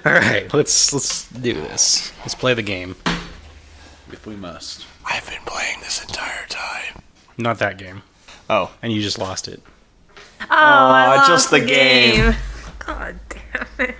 All right, let's do this. Let's play the game. If we must. I've been playing this entire time. Not that game. Oh. And you just lost it. Oh, I lost just the game. God damn it.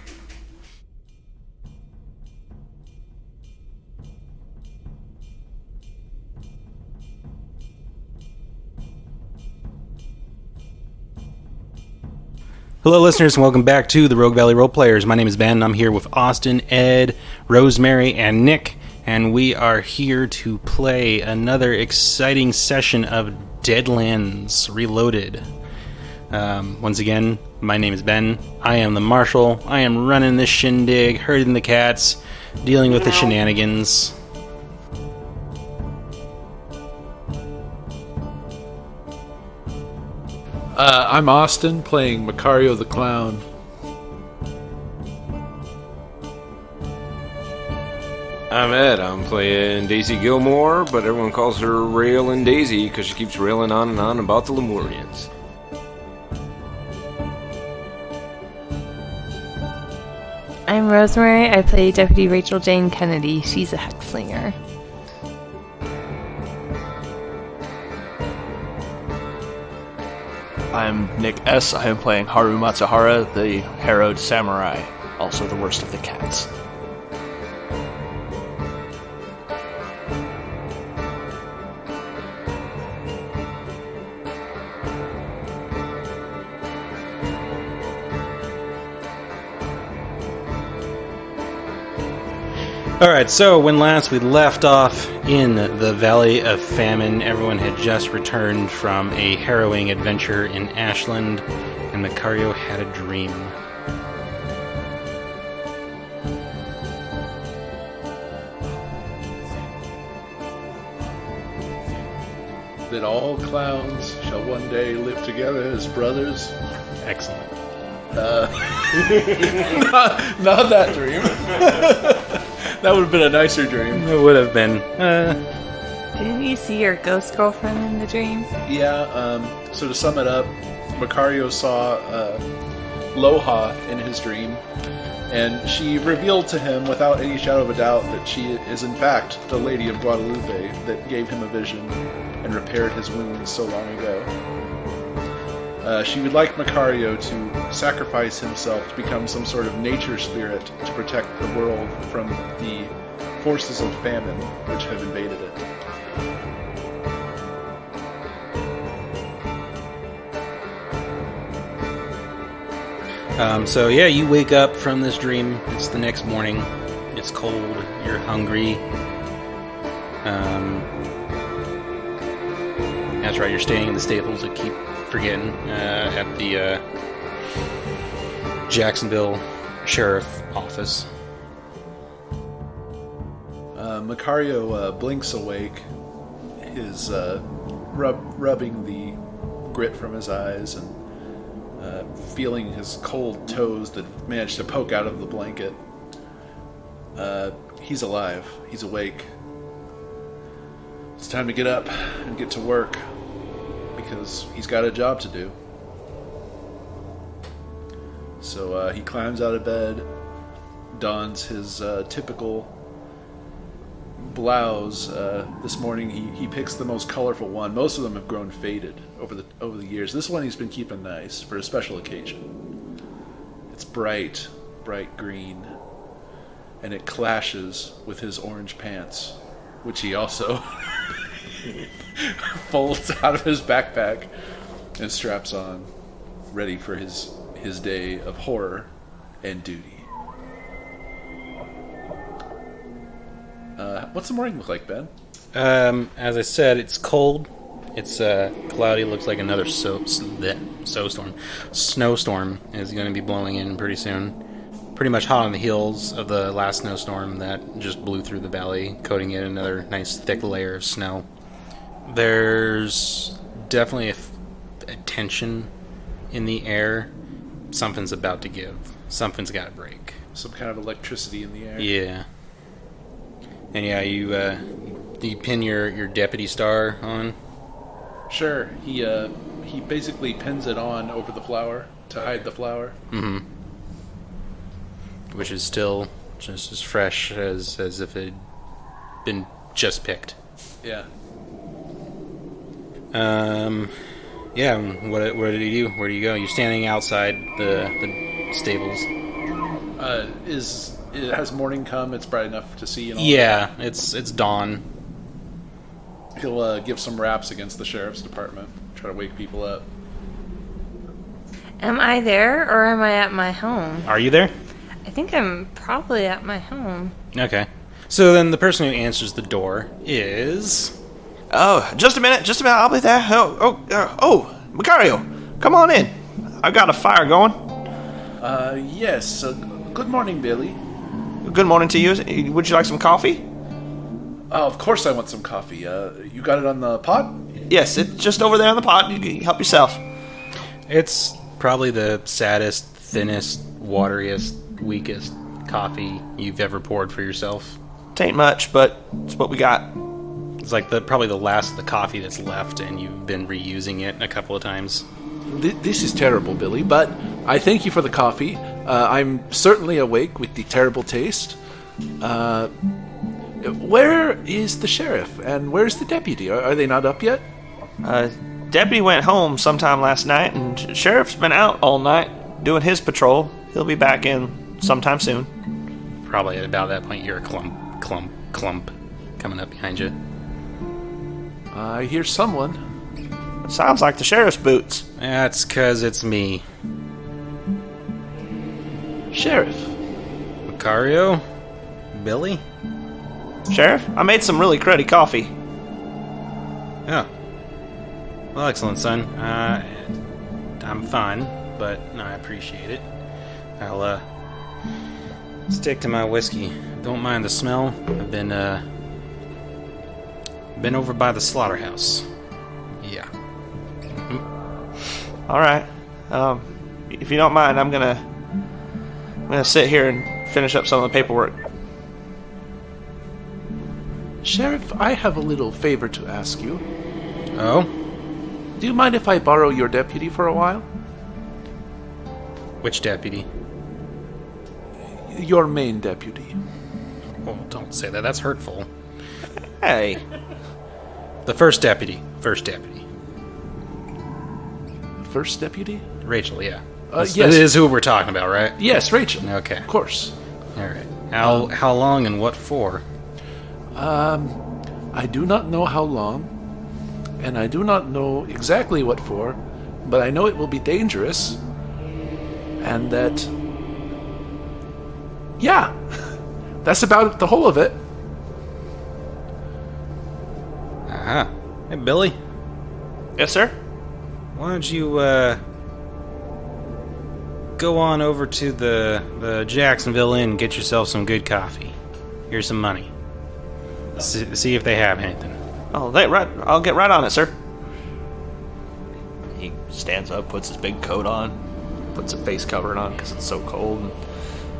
Hello, listeners, and welcome back to the Rogue Valley Roleplayers. My name is Ben. I'm here with Austin, Ed, Rosemary, and Nick, and we are here to play another exciting session of Deadlands Reloaded. Once again, my name is Ben. I am the Marshal. I am running this shindig, herding the cats, dealing with the shenanigans. I'm Austin, playing Macario the Clown. I'm Ed. I'm playing Daisy Gilmore, but everyone calls her Railin Daisy because she keeps railing on and on about the Lemurians. I'm Rosemary. I play Deputy Rachel Jane Kennedy. She's a hexslinger. I'm Nik S. I am playing Haru Matsuhara, the harrowed samurai, also the worst of the cats. Alright, so when last we left off in the Valley of Famine, everyone had just returned from a harrowing adventure in Ashland, and Macario had a dream. That all clowns shall one day live together as brothers. Excellent. Not that dream. That would have been a nicer dream. It would have been. Didn't you see your ghost girlfriend in the dream? Yeah, so to sum it up, Macario saw Loha in his dream, and she revealed to him without any shadow of a doubt that she is in fact the Lady of Guadalupe that gave him a vision and repaired his wounds so long ago. She would like Macario to sacrifice himself to become some sort of nature spirit to protect the world from the forces of famine which have invaded it. So yeah, you wake up from this dream. It's the next morning. It's cold. You're hungry. That's right, you're staying in the Staples. I keep forgetting. At the Jacksonville Sheriff Office. Macario blinks awake, his rubbing the grit from his eyes and feeling his cold toes that managed to poke out of the blanket. He's alive. He's awake. It's time to get up and get to work because he's got a job to do. So he climbs out of bed, dons his typical blouse. This morning he picks the most colorful one. Most of them have grown faded over the years. This one he's been keeping nice for a special occasion. It's bright green, and it clashes with his orange pants, which he also folds out of his backpack and straps on, ready for his day of horror and duty. What's the morning look like, Ben? As I said, it's cold. It's cloudy. Looks like another snowstorm is going to be blowing in pretty soon. Pretty much hot on the heels of the last snowstorm that just blew through the valley, coating it in another nice thick layer of snow. There's definitely a tension in the air. Something's about to give. Something's got to break. Some kind of electricity in the air. Yeah. And yeah, you pin your deputy star on? Sure. He basically pins it on over the flower to hide the flower. Mm-hmm. which is still just as fresh as if it had been just picked. Yeah. Yeah. What did he do? Where do you go? You're standing outside the stables. Has morning come? It's bright enough to see and all Yeah, it's dawn. that? He'll give some raps against the sheriff's department. Try to wake people up. Am I there or am I at my home? Are you there? I think I'm probably at my home. Okay. So then the person who answers the door is... Oh, just a minute, I'll be there. Macario, come on in. I've got a fire going. Yes. Good morning, Billy. Good morning to you. Would you like some coffee? Of course I want some coffee. You got it on the pot? Yes, it's just over there in the pot. You can help yourself. It's probably the saddest, thinnest, wateriest, weakest coffee you've ever poured for yourself. Tain't much, but it's what we got. It's like probably the last of the coffee that's left, and you've been reusing it a couple of times. This is terrible, Billy, but I thank you for the coffee. I'm certainly awake with the terrible taste. Where is the sheriff, and where's the deputy? Are they not up yet? Deputy went home sometime last night, and sheriff's been out all night doing his patrol. He'll be back in sometime soon. Probably at about that point, you hear a clump coming up behind you. I hear someone. Sounds like the sheriff's boots. That's 'cause it's me. Sheriff. Macario? Billy? Sheriff, I made some really cruddy coffee. Oh. Well, excellent, son. I'm fine, but I appreciate it. I'll, stick to my whiskey. Don't mind the smell. I've been over by the slaughterhouse. Yeah. All right. If you don't mind, I'm gonna sit here and finish up some of the paperwork. Sheriff, I have a little favor to ask you. Oh? Do you mind if I borrow your deputy for a while? Which deputy? Your main deputy. Oh, don't say that. That's hurtful. Hey. The first deputy. First deputy. First deputy? Rachel, yeah. Yes. That is who we're talking about, right? Yes, Rachel. Okay. Of course. All right. How long and what for? I do not know how long, and I do not know exactly what for, but I know it will be dangerous, and that... Yeah, that's about the whole of it. Uh-huh. Hey, Billy. Yes, sir? Why don't you, go on over to the Jacksonville Inn and get yourself some good coffee. Here's some money. See if they have anything. Oh, right. I'll get right on it, sir. He stands up, puts his big coat on, puts a face covering on because it's so cold, and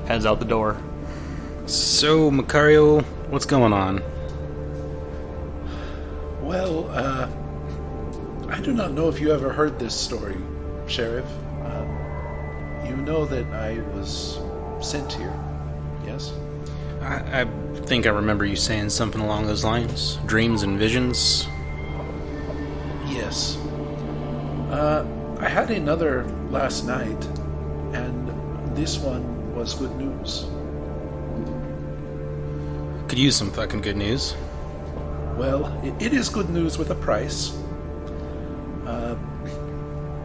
heads out the door. So, Macario, what's going on? Well, I do not know if you ever heard this story, Sheriff. You know that I was sent here, yes? I think I remember you saying something along those lines. Dreams and visions. Yes. I had another last night, and this one was good news. Could use some fucking good news. Well, it is good news with a price.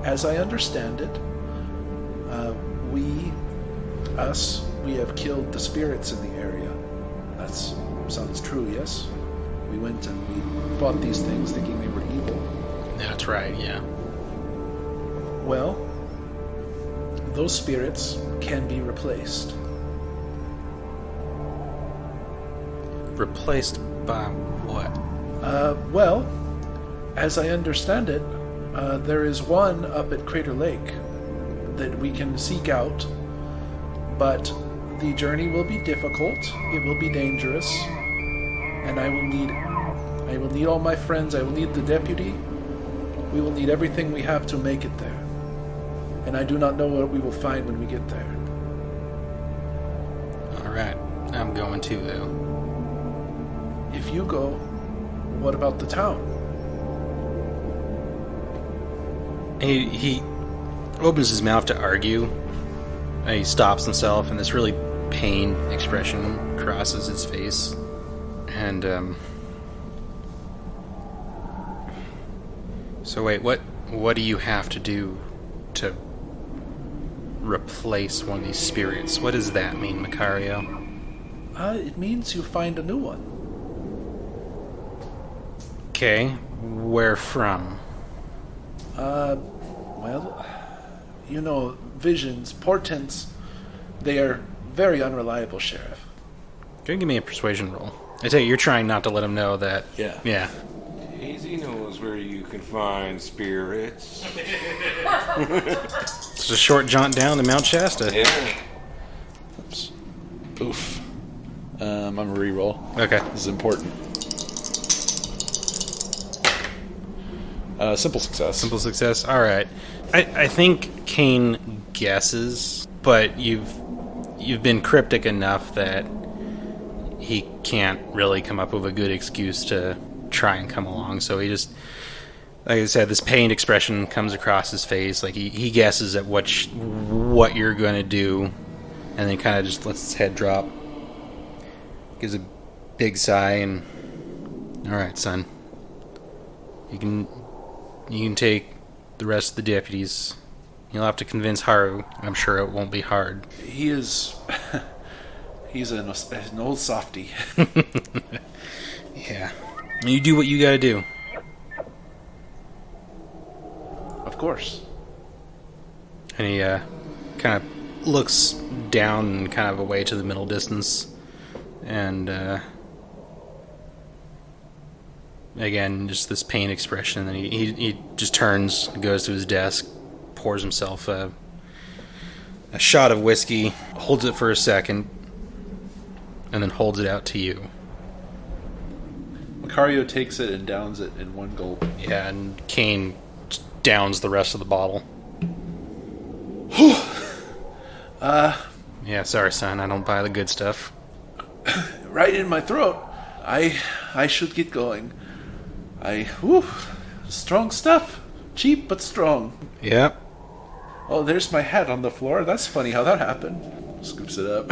As I understand it, we have killed the spirits in the area. That sounds true, yes? We went and we fought these things thinking they were evil. That's right, yeah. Well, those spirits can be replaced. Replaced by what? Well, as I understand it, there is one up at Crater Lake that we can seek out, but the journey will be difficult, it will be dangerous, and I will need all my friends, I will need the deputy, we will need everything we have to make it there. And I do not know what we will find when we get there. Alright, I'm going too, though. If you go, what about the town? He opens his mouth to argue, and he stops himself, and this really pained expression crosses his face. And, So wait, what do you have to do to replace one of these spirits? What does that mean, Macario? It means you find a new one. Okay, where from? Well, you know, visions, portents, they are very unreliable, Sheriff. Can you give me a persuasion roll? I tell you, you're trying not to let him know that. Yeah. Yeah. Daisy knows where you can find spirits. It's a short jaunt down to Mount Shasta. Yeah. Oops. Oof. I'm gonna re-roll. Okay. This is important. Simple success. Simple success. All right. I think Kane guesses, but you've been cryptic enough that he can't really come up with a good excuse to try and come along. So he just, like I said, this pained expression comes across his face. Like he guesses at what you're going to do, and then kind of just lets his head drop. Gives a big sigh and, all right, son. You can take the rest of the deputies. You'll have to convince Haru. I'm sure it won't be hard. He is... He's an old softy. Yeah. You do what you gotta do. Of course. And he kind of looks down and kind of away to the middle distance. And again, just this pain expression. And he just turns, goes to his desk, pours himself a shot of whiskey, holds it for a second, and then holds it out to you. Macario takes it and downs it in one gulp. Yeah, and Kane downs the rest of the bottle. Yeah, sorry, son. I don't buy the good stuff. Right in my throat. I should get going. Strong stuff. Cheap but strong. Yep. Oh, there's my hat on the floor. That's funny how that happened. Scoops it up.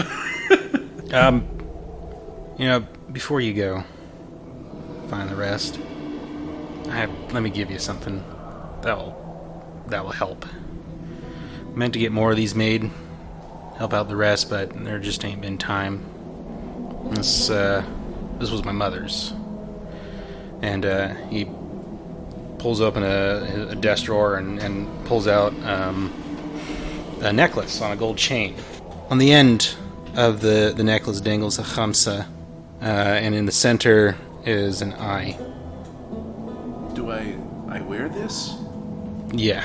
Before you go, find the rest. Let me give you something that will help. Meant to get more of these made, help out the rest, but there just ain't been time. This was my mother's, and he pulls open a desk drawer and pulls out a necklace on a gold chain. On the end of the necklace dangles a khamsa, and in the center is an eye. Do I wear this? Yeah.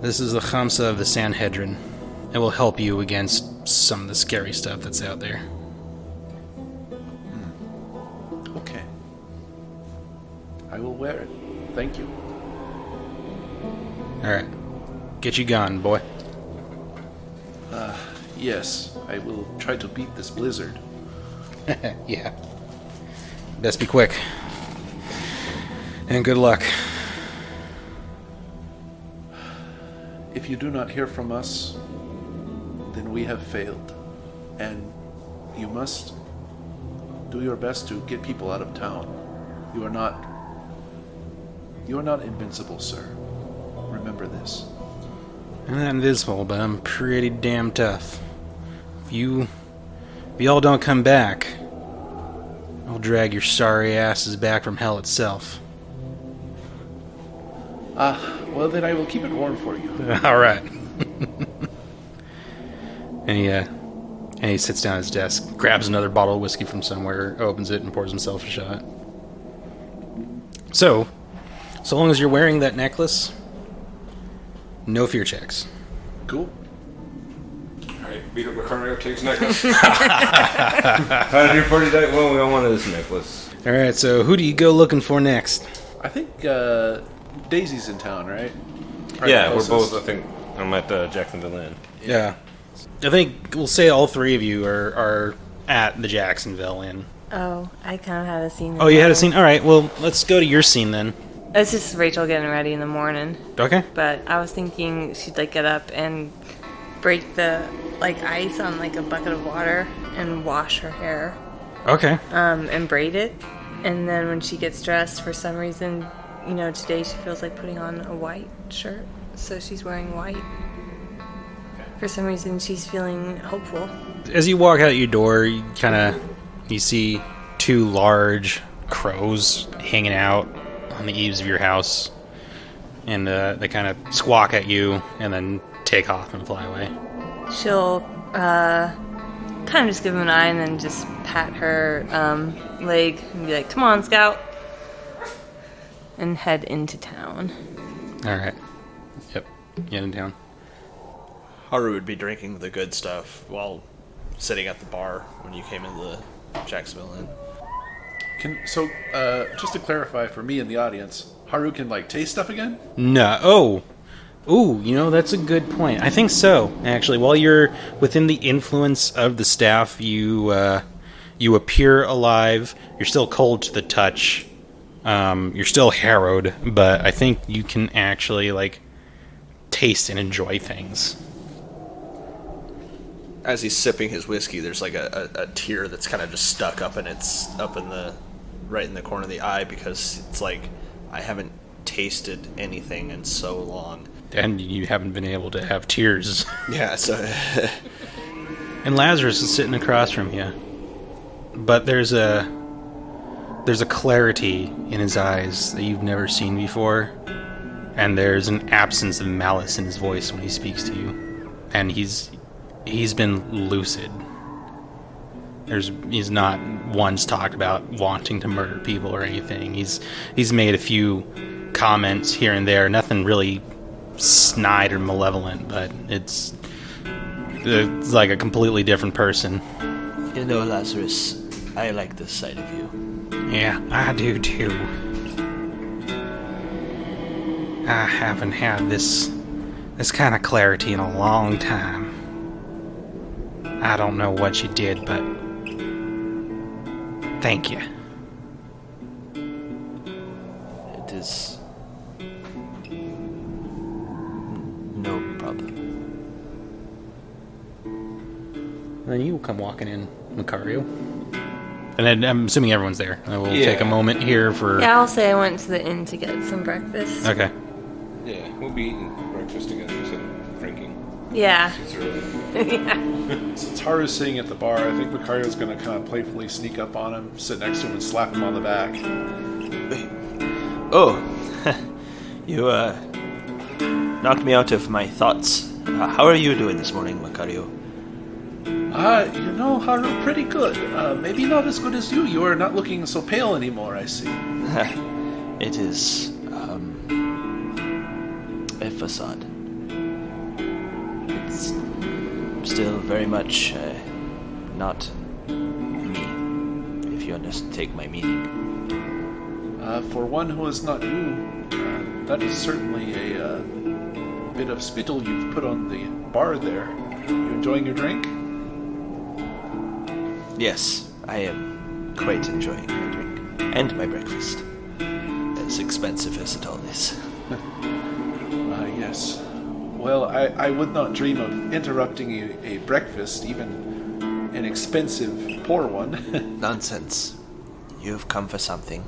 This is the khamsa of the Sanhedrin. It will help you against some of the scary stuff that's out there. Okay. I will wear it. Thank you. Alright. Get you gone, boy. Yes, I will try to beat this blizzard. Yeah. Best be quick. And good luck. If you do not hear from us, then we have failed. And you must do your best to get people out of town. You are not invincible, sir. Remember this. I'm not invisible, but I'm pretty damn tough. If y'all don't come back, I'll drag your sorry asses back from hell itself. Well then I will keep it warm for you. Alright. And he sits down at his desk, grabs another bottle of whiskey from somewhere, opens it, and pours himself a shot. So long as you're wearing that necklace, no fear checks. Cool. Alright, beat up Macario, takes necklace. How did your party die? Well, we all wanted this necklace. Alright, so who do you go looking for next? I think Daisy's in town, right? Yeah, we're both, I think, I'm at Jackson Inn. Yeah. I think we'll say all three of you are at the Jacksonville Inn. Oh, I kind of had a scene. Oh, you had a scene? All right, well, let's go to your scene then. It's just Rachel getting ready in the morning. Okay. But I was thinking she'd like get up and break the like ice on like a bucket of water and wash her hair. Okay. And braid it. And then when she gets dressed, for some reason, you know, today she feels like putting on a white shirt. So she's wearing white. For some reason, she's feeling hopeful. As you walk out your door, you see two large crows hanging out on the eaves of your house, and they kind of squawk at you and then take off and fly away. She'll kind of just give him an eye and then just pat her leg and be like, "Come on, Scout," and head into town. All right. Yep. Get in town. Haru would be drinking the good stuff while sitting at the bar when you came into the Jacksonville Inn. Just to clarify for me in the audience, Haru can like taste stuff again? No. Oh. Ooh, you know, that's a good point. I think so, actually. While you're within the influence of the staff, you appear alive. You're still cold to the touch. You're still harrowed, but I think you can actually, like, taste and enjoy things. As he's sipping his whiskey, there's like a tear that's kind of just stuck up, and it's up in the right in the corner of the eye because it's like I haven't tasted anything in so long, and you haven't been able to have tears. Yeah, so and Lazarus is sitting across from you, but there's a clarity in his eyes that you've never seen before, and there's an absence of malice in his voice when he speaks to you, and he's been lucid. He's not once talked about wanting to murder people or anything. He's made a few comments here and there, nothing really snide or malevolent, but it's like a completely different person. You know, Lazarus, I like this side of you. Yeah, I do too. I haven't had this kind of clarity in a long time. I don't know what you did, but thank you. It is no problem. Then you will come walking in, Macario. And then I'm assuming everyone's there. I will take a moment here for... Yeah, I'll say I went to the inn to get some breakfast. Okay. Yeah, we'll be eating breakfast together instead of drinking. Yeah. It's early. Yeah. Since Haru's sitting at the bar, I think Macario's going to kind of playfully sneak up on him, sit next to him, and slap him on the back. Oh, you knocked me out of my thoughts. How are you doing this morning, Macario? You know, Haru, pretty good. Maybe not as good as you. You are not looking so pale anymore, I see. It is a facade. It's still very much not me, if you undertake my meaning. For one who is not you, that is certainly a bit of spittle you've put on the bar there. You enjoying your drink? Yes, I am quite enjoying my drink and my breakfast, as expensive as it all is. Yes. Well, I would not dream of interrupting a breakfast, even an expensive, poor one. Nonsense. You've come for something.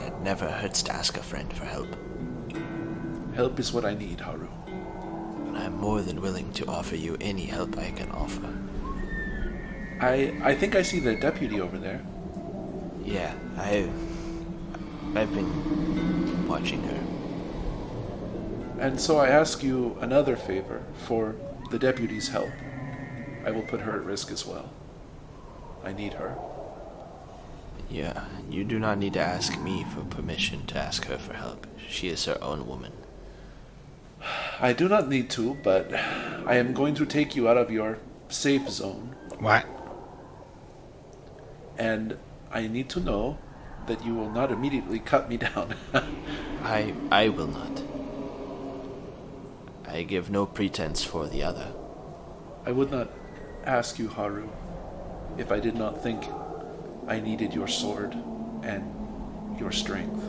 It never hurts to ask a friend for help. Help is what I need, Haru. I'm more than willing to offer you any help I can offer. I think I see the deputy over there. Yeah, I've been watching her. And so I ask you another favor for the deputy's help. I will put her at risk as well. I need her. Yeah, you do not need to ask me for permission to ask her for help. She is her own woman. I do not need to, but I am going to take you out of your safe zone. What? And I need to know that you will not immediately cut me down. I will not. I give no pretense for the other. I would not ask you, Haru, if I did not think I needed your sword and your strength.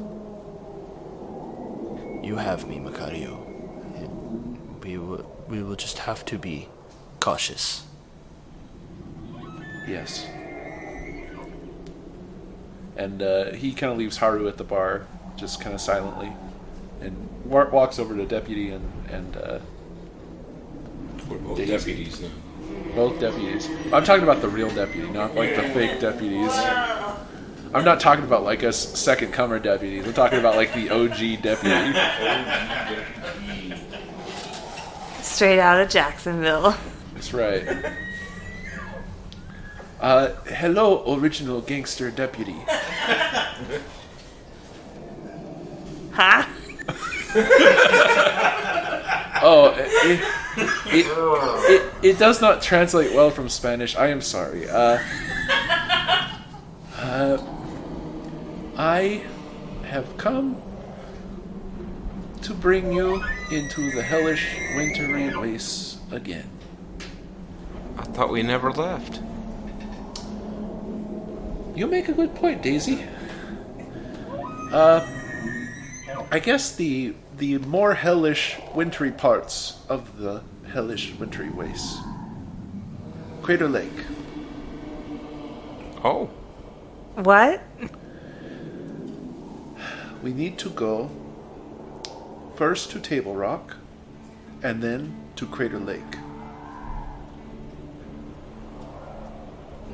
You have me, Macario. We will just have to be cautious. Yes. And he kind of leaves Haru at the bar, just kind of silently, and walks over to Deputy and We're both Daisy. deputies then. Both deputies. I'm talking about the real deputy, not like the fake deputies. I'm not talking about like us second comer deputies. I'm talking about like the OG deputy. Straight out of Jacksonville. That's right. Hello, original gangster deputy. Huh? Oh, it does not translate well from Spanish. I am sorry. I have come to bring you into the hellish wintry wastes again. I thought we never left. You make a good point, Daisy. I guess the more hellish wintry parts of the hellish wintry wastes. Crater Lake. Oh. What? We need to go first to Table Rock and then to Crater Lake.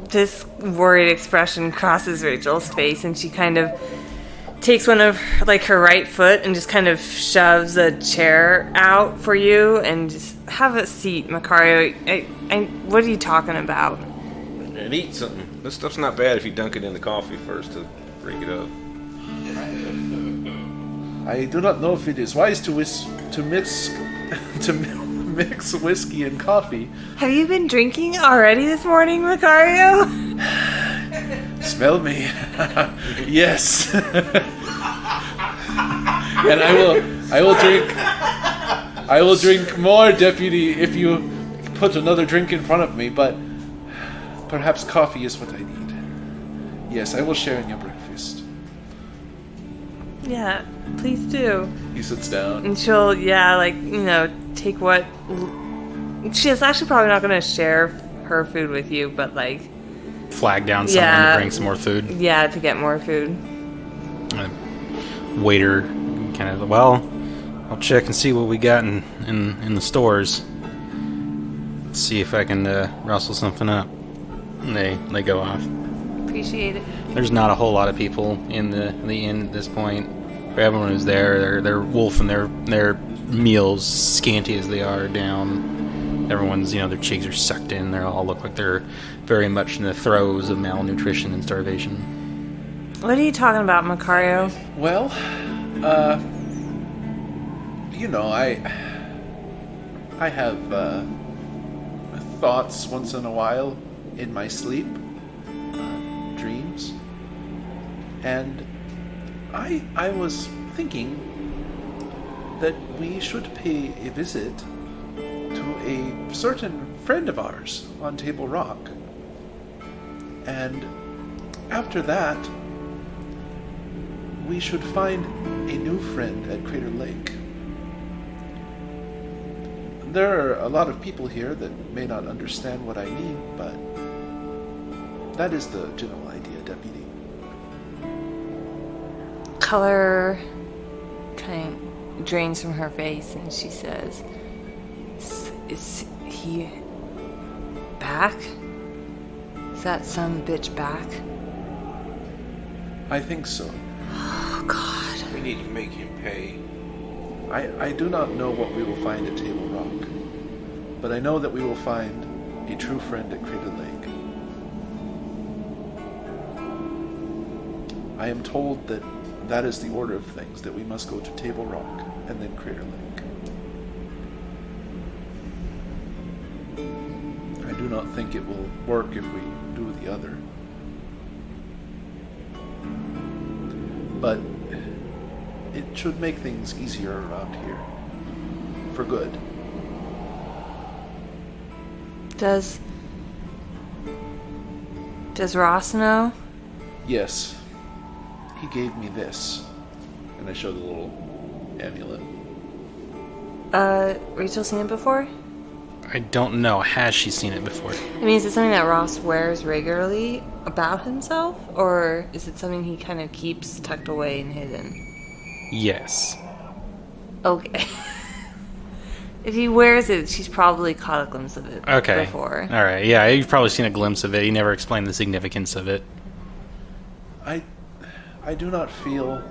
This worried expression crosses Rachel's face, and she kind of takes one of like her right foot and just kind of shoves a chair out for you and just have a seat, Macario. What are you talking about? And eat something. This stuff's not bad if you dunk it in the coffee first to break it up. I do not know if it is wise to mix whiskey and coffee. Have you been drinking already this morning, Macario? Smell me. Yes. And I will drink more, deputy, if you put another drink in front of me, but perhaps coffee is what I need. Yes, I will share in your breakfast. Yeah, please do. He sits down. And she'll, take what... She's actually probably not going to share her food with you, but, like... Flag down someone to bring some more food. Yeah, to get more food. Waiter kind of, well, I'll check and see what we got in the stores. See if I can rustle something up. And they go off. Appreciate it. There's not a whole lot of people in the inn at this point. For everyone who's there, they're wolfing their meals, scanty as they are, down. Everyone's, their cheeks are sucked in. They all look like they're very much in the throes of malnutrition and starvation. What are you talking about, Macario? Well, I have thoughts once in a while in my sleep, dreams, and I was thinking that we should pay a visit to a certain friend of ours on Table Rock, and after that we should find a new friend at Crater Lake. There are a lot of people here that may not understand what I mean, but that is the general idea, Deputy. Color kind of drains from her face, and she says, Is he back? Is that some bitch back? I think so. Oh, God. We need to make him pay. I do not know what we will find at Table Rock, but I know that we will find a true friend at Crater Lake. I am told that that is the order of things, that we must go to Table Rock and then Crater Lake. I do not think it will work if we do the other. But it should make things easier around here. For good. Does Ross know? Yes. He gave me this. And I show the little amulet. Rachel seen it before? I don't know. Has she seen it before? I mean, is it something that Ross wears regularly about himself? Or is it something he kind of keeps tucked away and hidden? Yes. Okay. If he wears it, she's probably caught a glimpse of it before. All right. Yeah, you've probably seen a glimpse of it. He never explained the significance of it. I do not feel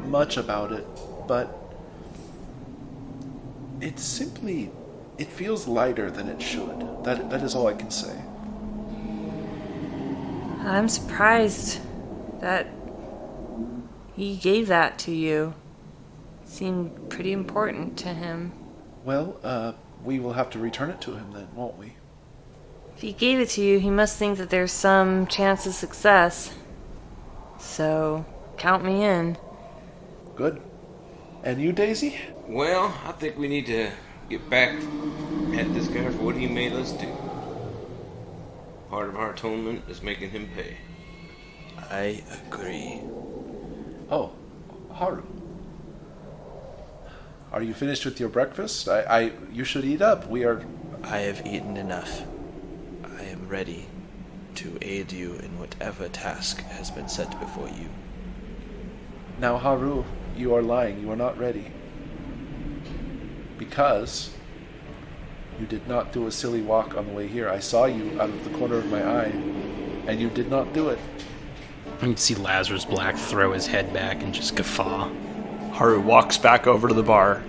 much about it, but it feels lighter than it should. That is all I can say. I'm surprised that he gave that to you. It seemed pretty important to him. Well, we will have to return it to him then, won't we? If he gave it to you, he must think that there's some chance of success. So, count me in. Good. And you, Daisy? Well, I think we need to get back at this guy for what he made us do. Part of our atonement is making him pay. I agree. Oh, Haru. Are you finished with your breakfast? You should eat up. I have eaten enough. I am ready to aid you in whatever task has been set before you. Now, Haru, you are lying. You are not ready. Because you did not do a silly walk on the way here. I saw you out of the corner of my eye, and you did not do it. You can see Lazarus Black throw his head back and just guffaw. Haru walks back over to the bar,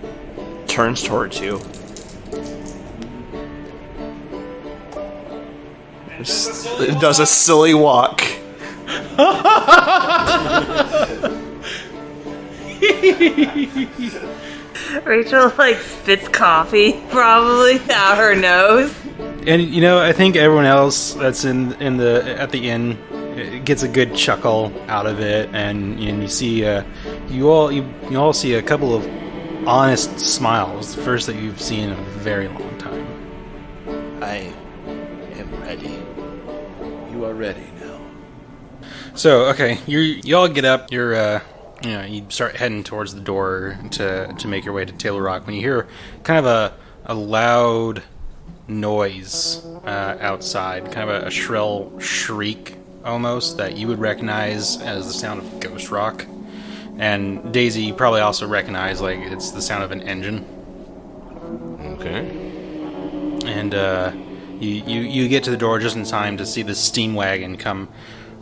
turns towards you. Does a silly walk. Rachel, spits coffee, probably, out her nose. And, I think everyone else that's at the inn gets a good chuckle out of it, and you see you all see a couple of honest smiles, the first that you've seen in a very long time. I am ready. You are ready now. So, okay, you all get up. You start heading towards the door to make your way to Taylor Rock when you hear kind of a loud noise outside, kind of a shrill shriek almost that you would recognize as the sound of ghost rock. And Daisy, you probably also recognize it's the sound of an engine. Okay. And you get to the door just in time to see the steam wagon come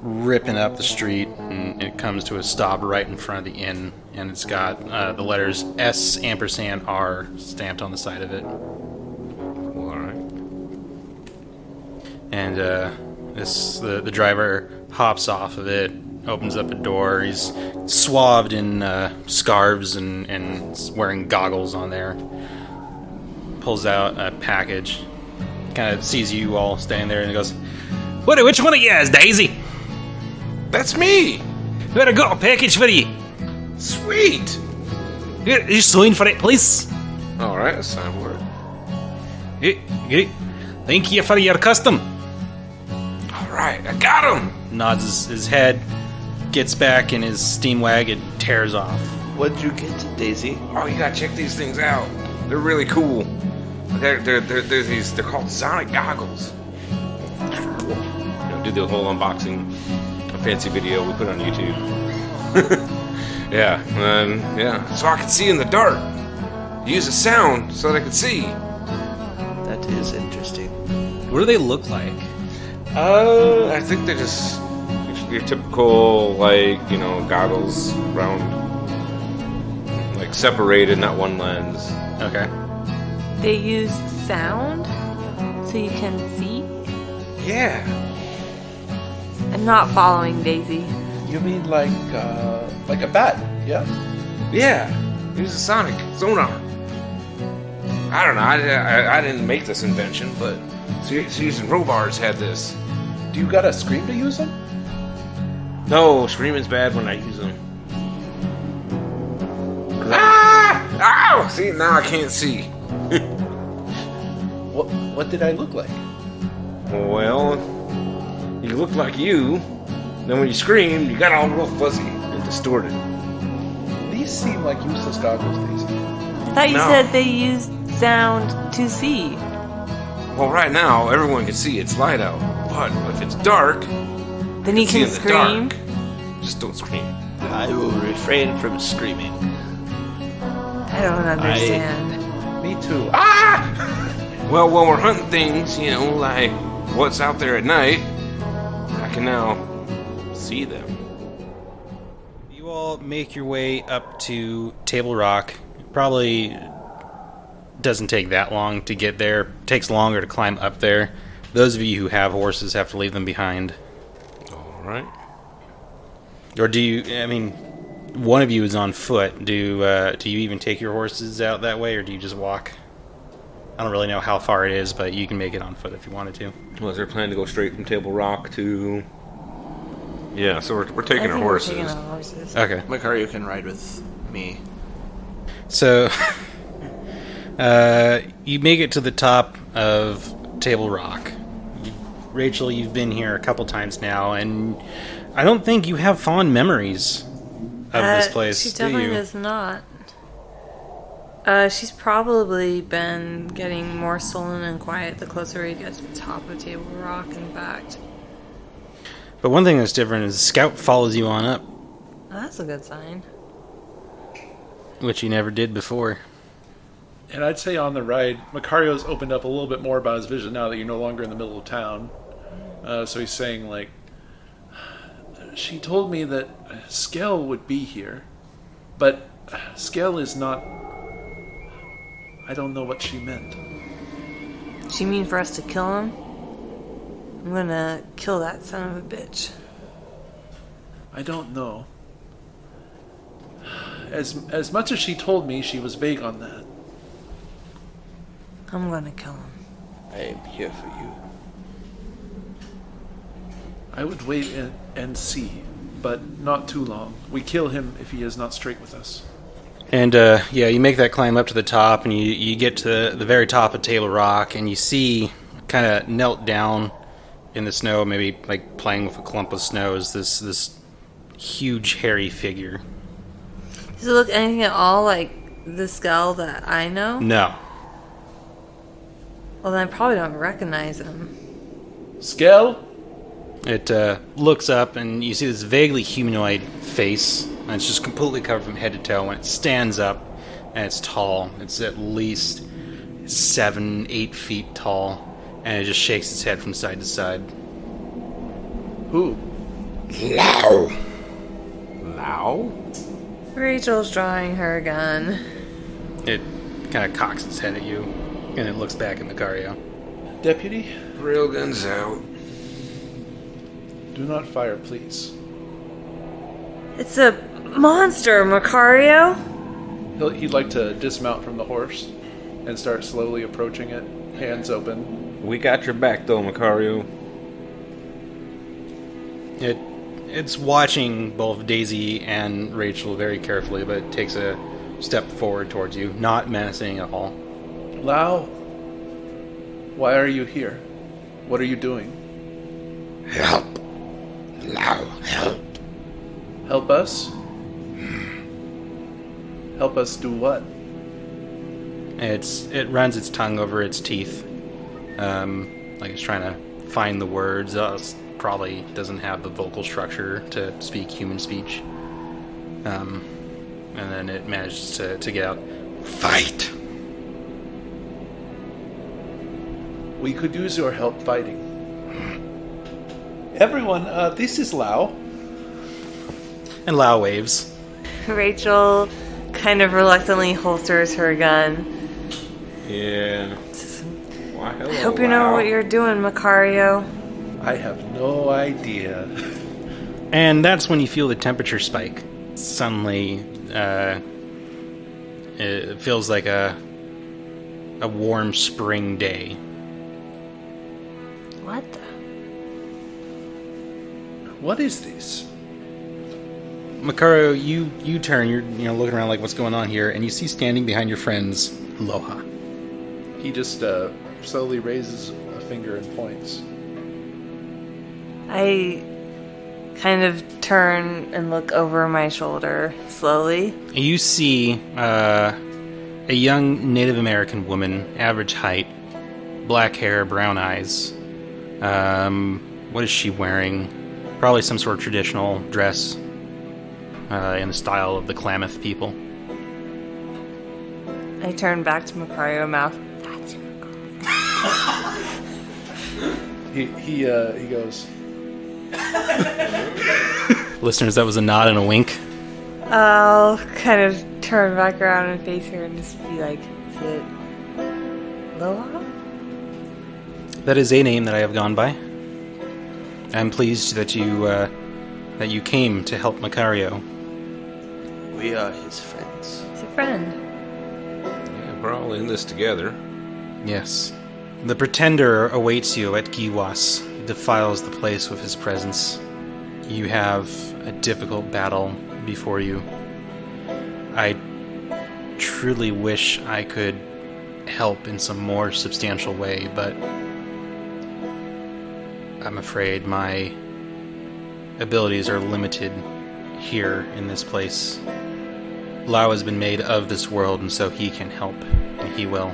ripping up the street, and it comes to a stop right in front of the inn, and it's got the letters S&R stamped on the side of it. All right. And the driver hops off of it, opens up a door. He's swathed in scarves and wearing goggles on there. Pulls out a package, kind of sees you all standing there, and he goes, "Which one of you is Daisy? That's me! Better got a package for you. Sweet! Here, you sign for it, please. All right, that's time for it. Here. Thank you for your custom." All right, I got him! Nods his head, gets back in his steam wagon, tears off. What'd you get, Daisy? Oh, you gotta check these things out. They're really cool. They're called sonic goggles. Do the whole unboxing, a fancy video we put on YouTube. Yeah, so I can see in the dark. Use the sound so that I can see. That is interesting. What do they look like? I think they're just your typical, goggles, round, separated, not one lens. Okay. They use sound so you can see? Yeah. I'm not following, Daisy. You mean like a bat, yeah? Yeah. Use a sonic sonar. I don't know. I didn't make this invention, but Susan Robards had this. Do you got a scream to use them? No, screaming's bad when I use them. Ah! Ow! See, now I can't see. What did I look like? Well, you look like you. Then when you screamed, you got all real fuzzy and distorted. These seem like useless goggles, Daisy. I thought you No. said they used sound to see. Well, right now, everyone can see it's light out. But if it's dark, Then you see can in the scream. dark. Just don't scream. I will refrain from screaming. I don't understand. Me too. Well, when we're hunting things, you know, like what's out there at night, I can now see them. You all make your way up to Table Rock. It probably doesn't take that long to get there. It takes longer to climb up there. Those of you who have horses have to leave them behind. All right. Or do you, I mean, one of you is on foot. Do you even take your horses out that way, or do you just walk? I don't really know how far it is, but you can make it on foot if you wanted to. Was there a plan to go straight from Table Rock to... Yeah, so we're I taking our think we're horses. taking our horses. Okay. Macario can ride with me. So, you make it to the top of Table Rock. Rachel, you've been here a couple times now, and I don't think you have fond memories of this place, She do definitely you? does not. She's probably been getting more sullen and quiet the closer we get to the top of Table Rock and back. But one thing that's different is Scout follows you on up, Oh, that's a good sign. which he never did before. And I'd say on the ride, Macario's opened up a little bit more about his vision now that you're no longer in the middle of town. So he's saying, like, she told me that Skell would be here, but Skell is not... I don't know what she meant. She mean for us to kill him? I'm gonna kill that son of a bitch. I don't know. As much as she told me, she was vague on that. I'm gonna kill him. I am here for you. I would wait and see, but not too long. We kill him if he is not straight with us. And, yeah, you make that climb up to the top, and you get to the very top of Table Rock, and you see, kind of knelt down in the snow, maybe, like, playing with a clump of snow, is this huge, hairy figure. Does it look anything at all like the skull that I know? No. Well, then I probably don't recognize him. Skell? It looks up, and you see this vaguely humanoid face, and it's just completely covered from head to toe. When it stands up, and it's tall, it's at least 7-8 feet tall, and it just shakes its head from side to side. Who? Lao. Lao? Rachel's drawing her gun. It kind of cocks its head at you, and it looks back at Macario. Deputy? Railgun's out. Do not fire, please. It's a monster, Macario! He'd like to dismount from the horse and start slowly approaching it, hands open. We got your back, though, Macario. It's watching both Daisy and Rachel very carefully, but it takes a step forward towards you, not menacing at all. Lao, why are you here? What are you doing? Help. Lao, help. Help us? Help us do what? It runs its tongue over its teeth, like it's trying to find the words. Probably doesn't have the vocal structure to speak human speech. And then it manages to get out. Fight! We could use your help fighting. Everyone, this is Lao. And Lao waves. Rachel kind of reluctantly holsters her gun. Yeah. Why, hello, I hope you know Lao. what you're doing, Macario. I have no idea. And that's when you feel the temperature spike. Suddenly, it feels like a warm spring day. What the? What is this? Macario, you turn. You're looking around like what's going on here, and you see standing behind your friends Loha. He just slowly raises a finger and points. I kind of turn and look over my shoulder slowly. You see a young Native American woman, average height, black hair, brown eyes. What is she wearing? Probably some sort of traditional dress in the style of the Klamath people. I turn back to Macario, mouth. That's your girl. He goes, Listeners, that was a nod and a wink. I'll kind of turn back around and face her and just be like, is it Loha? That is a name that I have gone by. I'm pleased that you came to help Macario. We are his friends. He's a friend. Yeah, we're all in this together. Yes. The Pretender awaits you at Giwas. He defiles the place with his presence. You have a difficult battle before you. I truly wish I could help in some more substantial way, but I'm afraid my abilities are limited here in this place. Lao has been made of this world, and so he can help, and he will.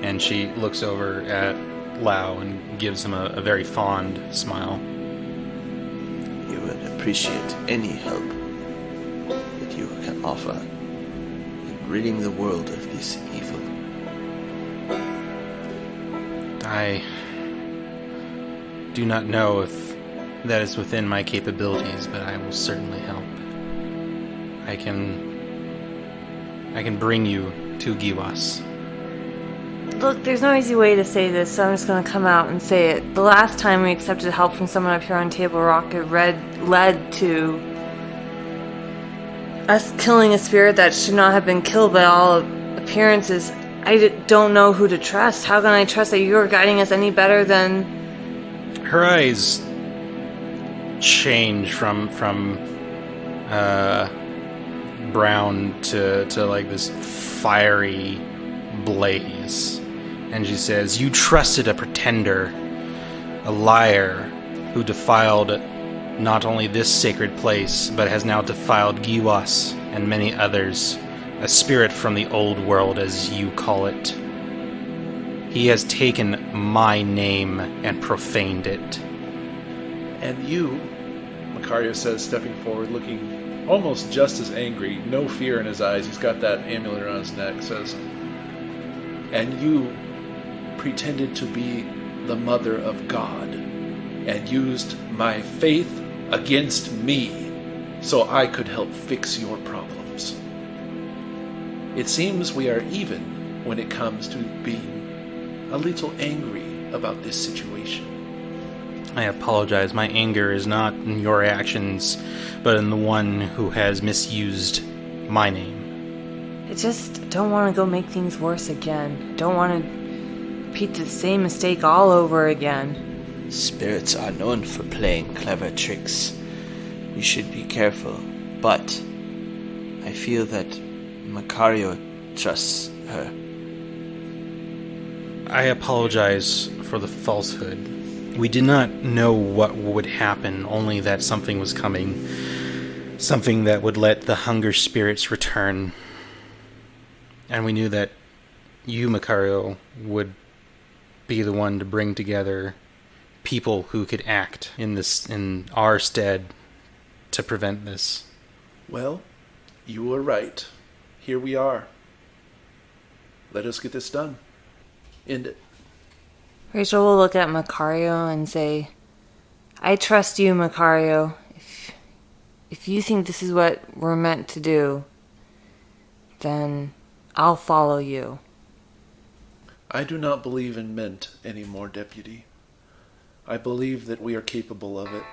And she looks over at Lao and gives him a very fond smile. You would appreciate any help that you can offer in ridding the world of this evil. I do not know if that is within my capabilities, but I will certainly help. I can bring you to Giwas. Look, there's no easy way to say this, so I'm just going to come out and say it. The last time we accepted help from someone up here on Table Rock, it led to us killing a spirit that should not have been killed by all appearances. I don't know who to trust. How can I trust that you are guiding us any better than... Her eyes change from brown to like this fiery blaze. And she says, "You trusted a pretender, a liar, who defiled not only this sacred place, but has now defiled Giwas and many others, a spirit from the old world, as you call it. He has taken my name and profaned it." and you, Macario says, stepping forward, looking almost just as angry, no fear in his eyes. He's got that amulet around his neck, says, "And you pretended to be the mother of God and used my faith against me so I could help fix your problems. It seems we are even when it comes to being a little angry about this situation." I apologize. My anger is not in your actions, but in the one who has misused my name. I just don't want to go make things worse again. Don't want to repeat the same mistake all over again. Spirits are known for playing clever tricks. We should be careful, but I feel that Macario trusts her. I apologize for the falsehood. We did not know what would happen, only that something was coming. Something that would let the hunger spirits return. And we knew that you, Macario, would be the one to bring together people who could act in our stead to prevent this. Well, you were right. Here we are. Let us get this done. End it. Rachel will look at Macario and say, "I trust you, Macario. If you think this is what we're meant to do, then I'll follow you." I do not believe in meant anymore, Deputy. I believe that we are capable of it.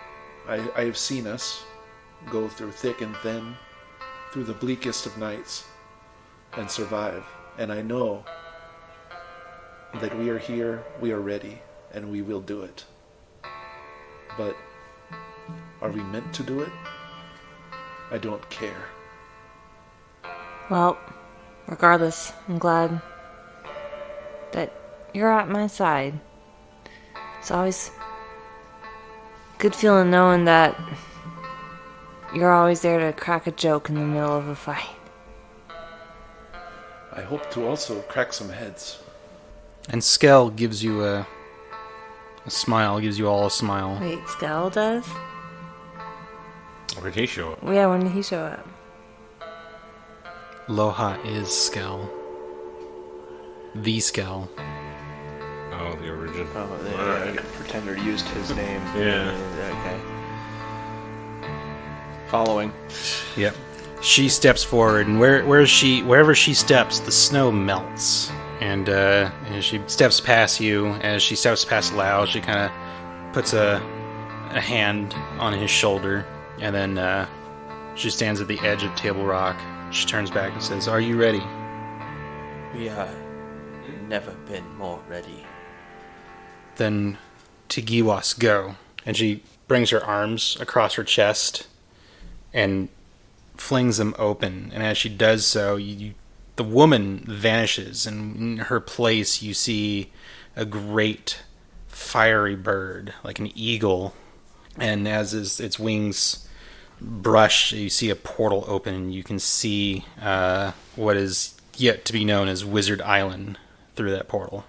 I have seen us go through thick and thin, through the bleakest of nights, and survive. And I know that we are here, we are ready, and we will do it. But are we meant to do it? I don't care. Well, regardless, I'm glad that you're at my side. It's always good feeling knowing that you're always there to crack a joke in the middle of a fight. I hope to also crack some heads. And Skell gives you a smile, gives you all a smile. Wait, Skell does? Where did he show up? Yeah, when did he show up? Loha is Skell. The Skell. Oh, the original. Oh, the Alright. pretender used his name. Yeah. Okay. Following. Yep. She steps forward, and wherever she steps, the snow melts. And she steps past you. As she steps past Lau, she kind of puts a hand on his shoulder, and then she stands at the edge of Table Rock. She turns back and says, "Are you ready?" We have never been more ready. Then Tigiwas, go. And she brings her arms across her chest and flings them open. And as she does so, the woman vanishes, and in her place you see a great fiery bird, like an eagle. And as its wings brush, you see a portal open, and you can see what is yet to be known as Wizard Island through that portal.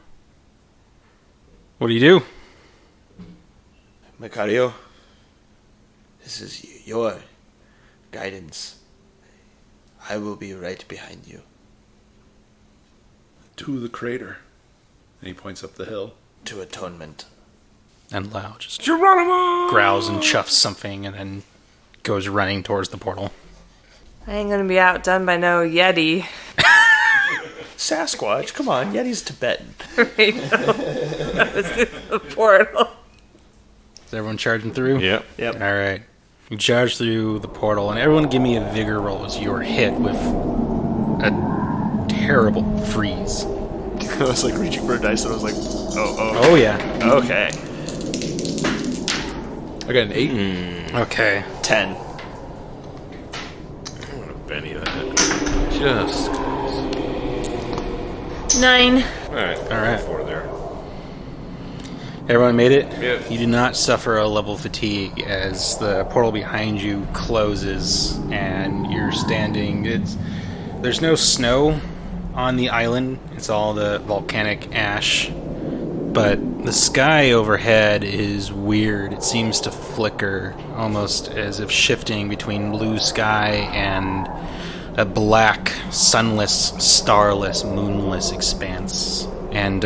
What do you do? Macario, this is your guidance. I will be right behind you. To the crater. And he points up the hill. To atonement. And Lau just Geronimo! growls and chuffs something and then goes running towards the portal. I ain't gonna be outdone by no Yeti. Sasquatch, come on, Yeti's Tibetan. Right now. That was the portal. Is everyone charging through? Yep. Yep. All right. You charge through the portal, and everyone give me a vigor roll as you are hit with a terrible freeze. I was like reaching for a dice, and I was like, Oh, yeah. Okay. I got an 8. Okay. 10. I'm gonna Benny that. Just. 9. Alright. All right. 4 there. Everyone made it? Yeah. You do not suffer a level fatigue as the portal behind you closes and you're standing. There's no snow on the island. It's all the volcanic ash. But the sky overhead is weird. It seems to flicker, almost as if shifting between blue sky and a black, sunless, starless, moonless expanse. And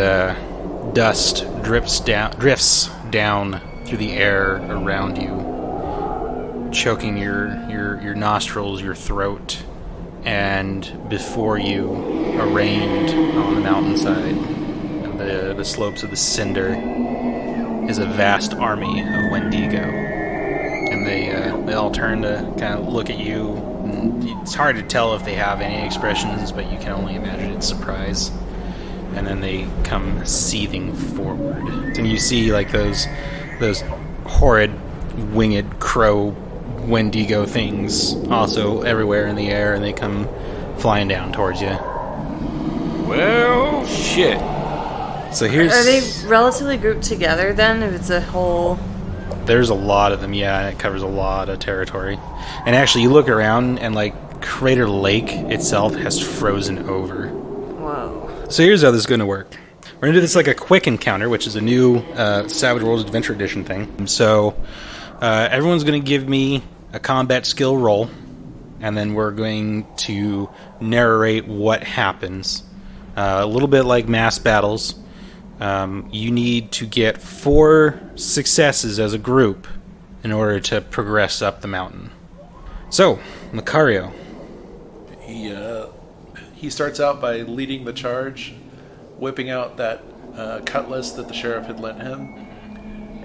dust drifts down through the air around you, choking your nostrils, your throat, and before you, arraigned on the mountainside and the slopes of the Cinder, is a vast army of Wendigo. And they all turn to kind of look at you. And it's hard to tell if they have any expressions, but you can only imagine it's surprise. And then they come seething forward. And you see like those horrid winged crow Wendigo things also everywhere in the air, and they come flying down towards you. Well, shit. So here's... Are they relatively grouped together then, if it's a whole... There's a lot of them, yeah, and it covers a lot of territory. And actually, you look around, and like Crater Lake itself has frozen over. Whoa. So here's how this is going to work. We're going to do this like a quick encounter, which is a new Savage Worlds Adventure Edition thing. So everyone's going to give me a combat skill roll, and then we're going to narrate what happens. A little bit like mass battles. You need to get 4 successes as a group in order to progress up the mountain. So, Macario. He starts out by leading the charge, whipping out that cutlass that the sheriff had lent him,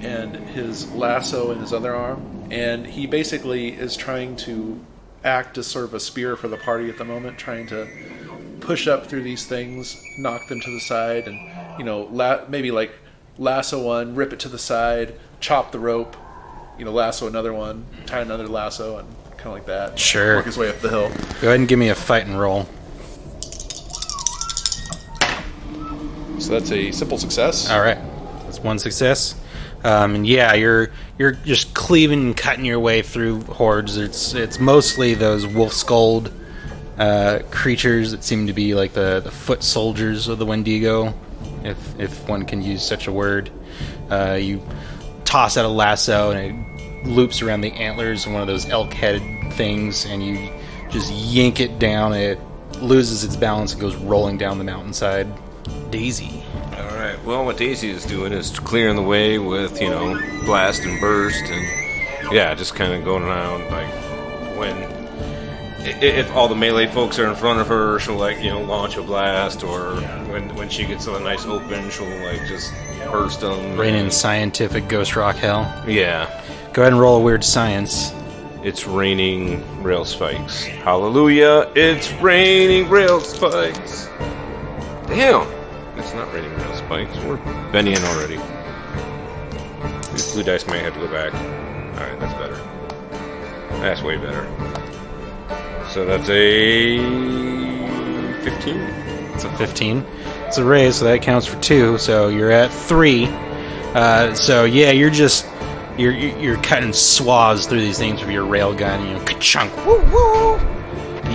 and his lasso in his other arm. And he basically is trying to act as sort of a spear for the party at the moment, trying to push up through these things, knock them to the side, and maybe like lasso one, rip it to the side, chop the rope, lasso another one, tie another lasso, and kind of like that. Sure. Work his way up the hill. Go ahead and give me a fight and roll. So that's a simple success. All right. That's one success. And yeah, you're just cleaving and cutting your way through hordes. It's mostly those wolf-skulled creatures that seem to be like the foot soldiers of the Wendigo, if one can use such a word. You toss out a lasso and it loops around the antlers of one of those elk-headed things, and you just yank it down. It loses its balance and goes rolling down the mountainside. Daisy. Alright, well, what Daisy is doing is clearing the way with, blast and burst, and yeah, just kind of going around, like, if all the melee folks are in front of her, she'll, launch a blast, or when she gets a nice open, she'll, just burst them. Raining scientific ghost rock hell. Yeah. Go ahead and roll a weird science. It's raining rail spikes. Hallelujah, it's raining rail spikes. Damn! It's not raining rail spikes. We're Benny in already. These blue dice might have to go back. Alright, that's better. That's way better. So that's a 15. It's a 15. It's a raise, so that counts for 2. So you're at 3. So yeah, you're cutting swaths through these things with your rail gun. Ka-chunk, woo woo.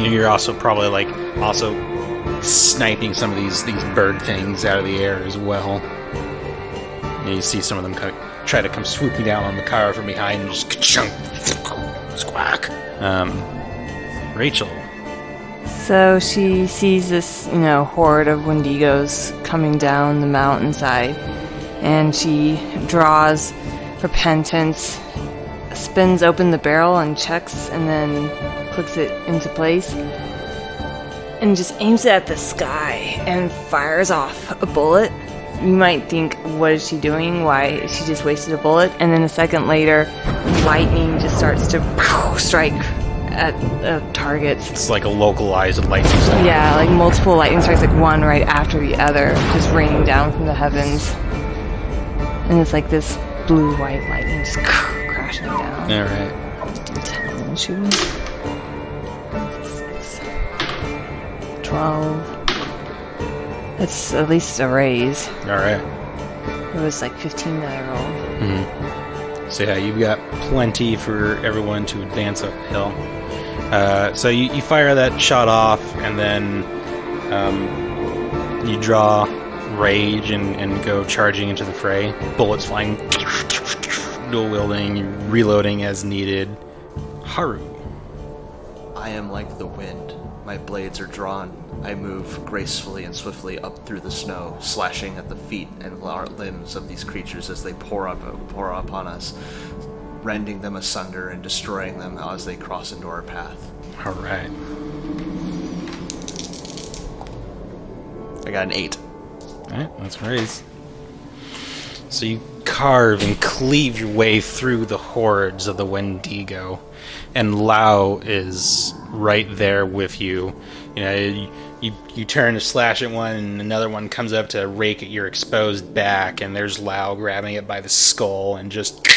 You're also probably sniping some of these bird things out of the air as well. You see some of them try to come swooping down on the car from behind and just ka-chunk, squawk. Rachel. So she sees this, horde of wendigos coming down the mountainside, and she draws repentance, spins open the barrel and checks, and then clicks it into place, and just aims it at the sky and fires off a bullet. You might think, what is she doing? Why? She just wasted a bullet. And then a second later, lightning just starts to strike at targets. It's like a localized lightning strike. Yeah, like multiple lightning strikes, like one right after the other, just raining down from the heavens. And it's like this blue-white lightning just crashing down. All right. 10 shooting. 6, 12. That's at least a raise. All right. It was like 15 that I rolled. Mm-hmm. So yeah, you've got plenty for everyone to advance uphill. So you fire that shot off, and then you draw rage and go charging into the fray. Bullets flying, dual wielding, reloading as needed. Haru. I am like the wind. My blades are drawn. I move gracefully and swiftly up through the snow, slashing at the feet and limbs of these creatures as they pour upon us, rending them asunder and destroying them as they cross into our path. All right. I got an 8. All right, let's raise. So you carve and cleave your way through the hordes of the Wendigo, and Lao is right there with you. You turn to slash at one, and another one comes up to rake at your exposed back, and there's Lao grabbing it by the skull and just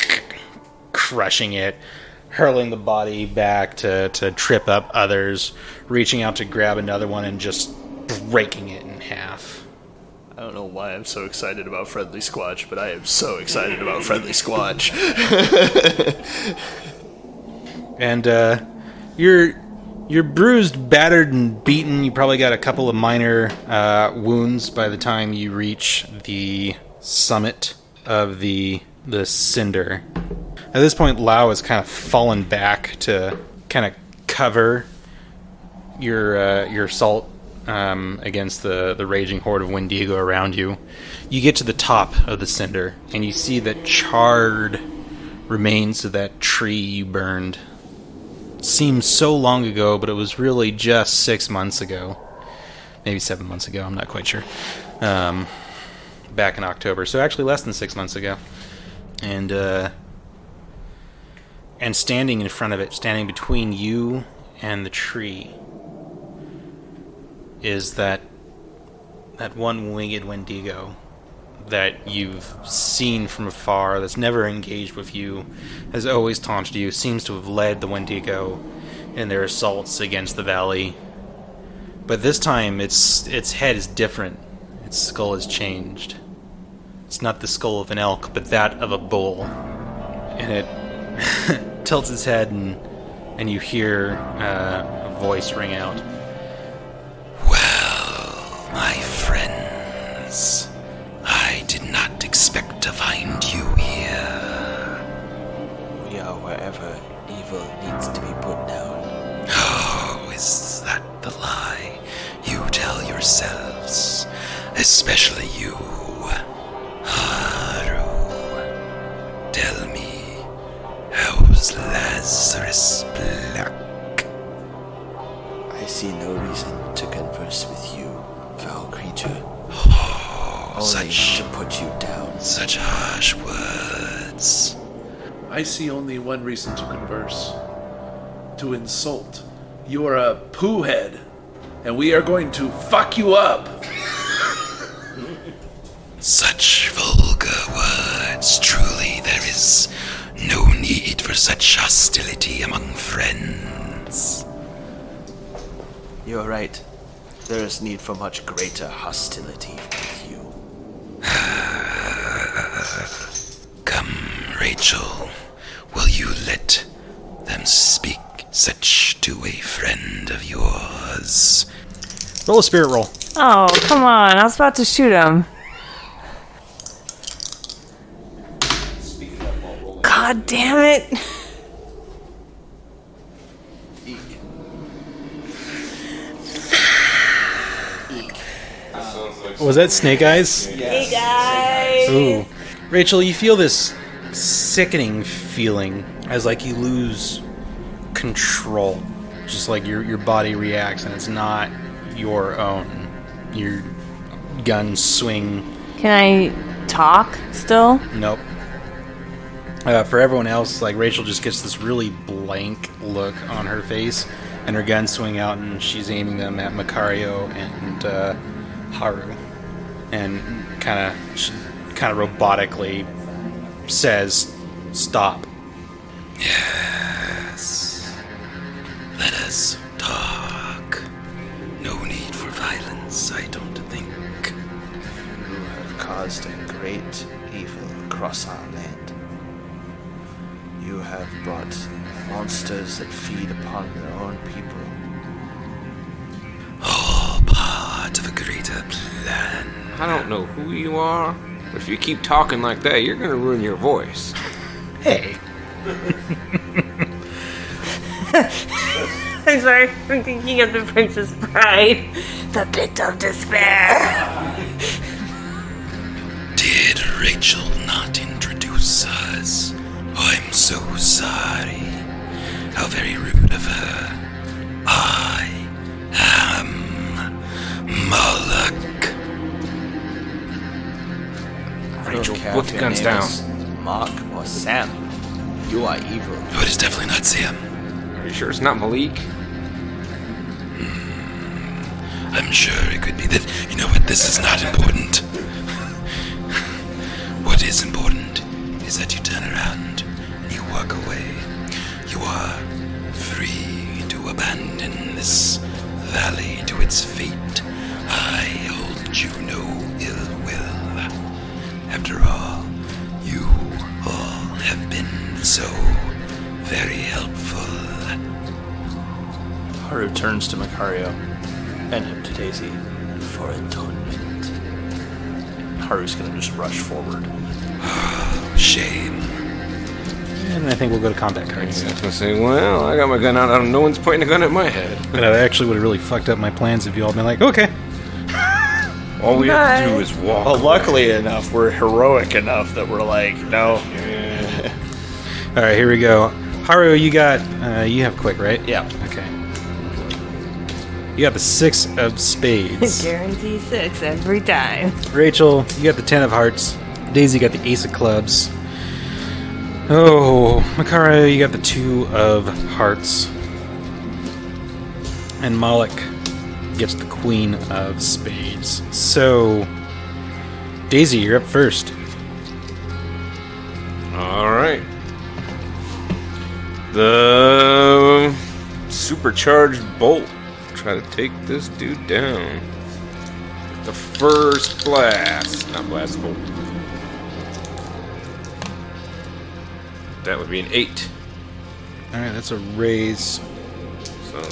crushing it, hurling the body back to trip up others, reaching out to grab another one and just breaking it in half. I don't know why I'm so excited about Friendly Squatch, but I am so excited about Friendly Squatch. And you're bruised, battered, and beaten. You probably got a couple of minor wounds by the time you reach the summit of the cinder. At this point, Lao has kind of fallen back to kind of cover your assault against the raging horde of Wendigo around you. You get to the top of the cinder, and you see the charred remains of that tree you burned. Seems so long ago, but it was really just 6 months ago. Maybe 7 months ago, I'm not quite sure. Back in October, so actually less than 6 months ago. And standing in front of it, standing between you and the tree, is that one winged Wendigo that you've seen from afar, that's never engaged with you, has always taunted you, seems to have led the Wendigo in their assaults against the valley. But this time, its head is different. Its skull has changed. It's not the skull of an elk, but that of a bull. And it tilts its head, and you hear a voice ring out. Well, my friends, I did not expect to find you here. We are wherever evil needs to be put down. Oh, is that the lie you tell yourselves? Especially you, Haru. Tell me, how's Lazarus Black? I see no reason to converse with you, foul creature. Oh, Only to put you down. such harsh words. I see only one reason to converse. To insult. You are a poo head, and we are going to fuck you up. Such vulgar words. Truly, there is no need for such hostility among friends. You are right. There is need for much greater hostility with you. Come, Rachel. Will you let them speak such to a friend of yours? Roll a spirit roll. Oh, come on. I was about to shoot him. God damn it. Was that Snake Eyes? Hey, guys. Ooh. Rachel, you feel this sickening feeling as like you lose control. Just like your body reacts and it's not your own. Your guns swing. Can I talk still? Nope. For everyone else, like Rachel just gets this really blank look on her face, and her guns swing out, and she's aiming them at Macario and Haru, and kind of robotically says, "Stop." Yes. Let us talk. No need for violence, I don't think. You have caused a great evil across our land. You have brought monsters that feed upon their own people. All part of a greater plan. I don't know who you are, but if you keep talking like that, you're gonna ruin your voice. Hey. I'm sorry for thinking of the Princess Bride. The pit of despair. Did Rachel not introduce us? I'm so sorry. How very rude of her. I am Moloch. Rachel, I don't care put if the your guns name down. is Mark or Sam. You are evil. Oh, it is definitely not Sam. Are you sure it's not Malik? I'm sure it could be that. You know what? This is not important. What is important is that you turn around and you walk away. You are free to abandon this valley to its fate. I hold you no ill will. After all, you all have been so very helpful. Haru turns to Macario and him to Daisy for atonement. Haru's gonna just rush forward. Shame. And I think we'll go to combat cards. I was gonna say, well, I got my gun out. No one's pointing a gun at my head. But I actually would have really fucked up my plans if you all been like, okay. All we have to do is walk. Well, luckily enough, we're heroic enough that we're like, no. All right, here we go. Haru, you got, you have quick, right? Yeah. Okay. You got the 6 of spades. Guarantee 6 every time. Rachel, you got the 10 of hearts. Daisy got the ace of clubs. Oh, Macario, you got the 2 of hearts. And Moloch gets the queen of spades. So, Daisy, you're up first. All right. The supercharged bolt. Try to take this dude down. The first blast. Not blast, bolt. That would be an 8. All right, that's a raise. So.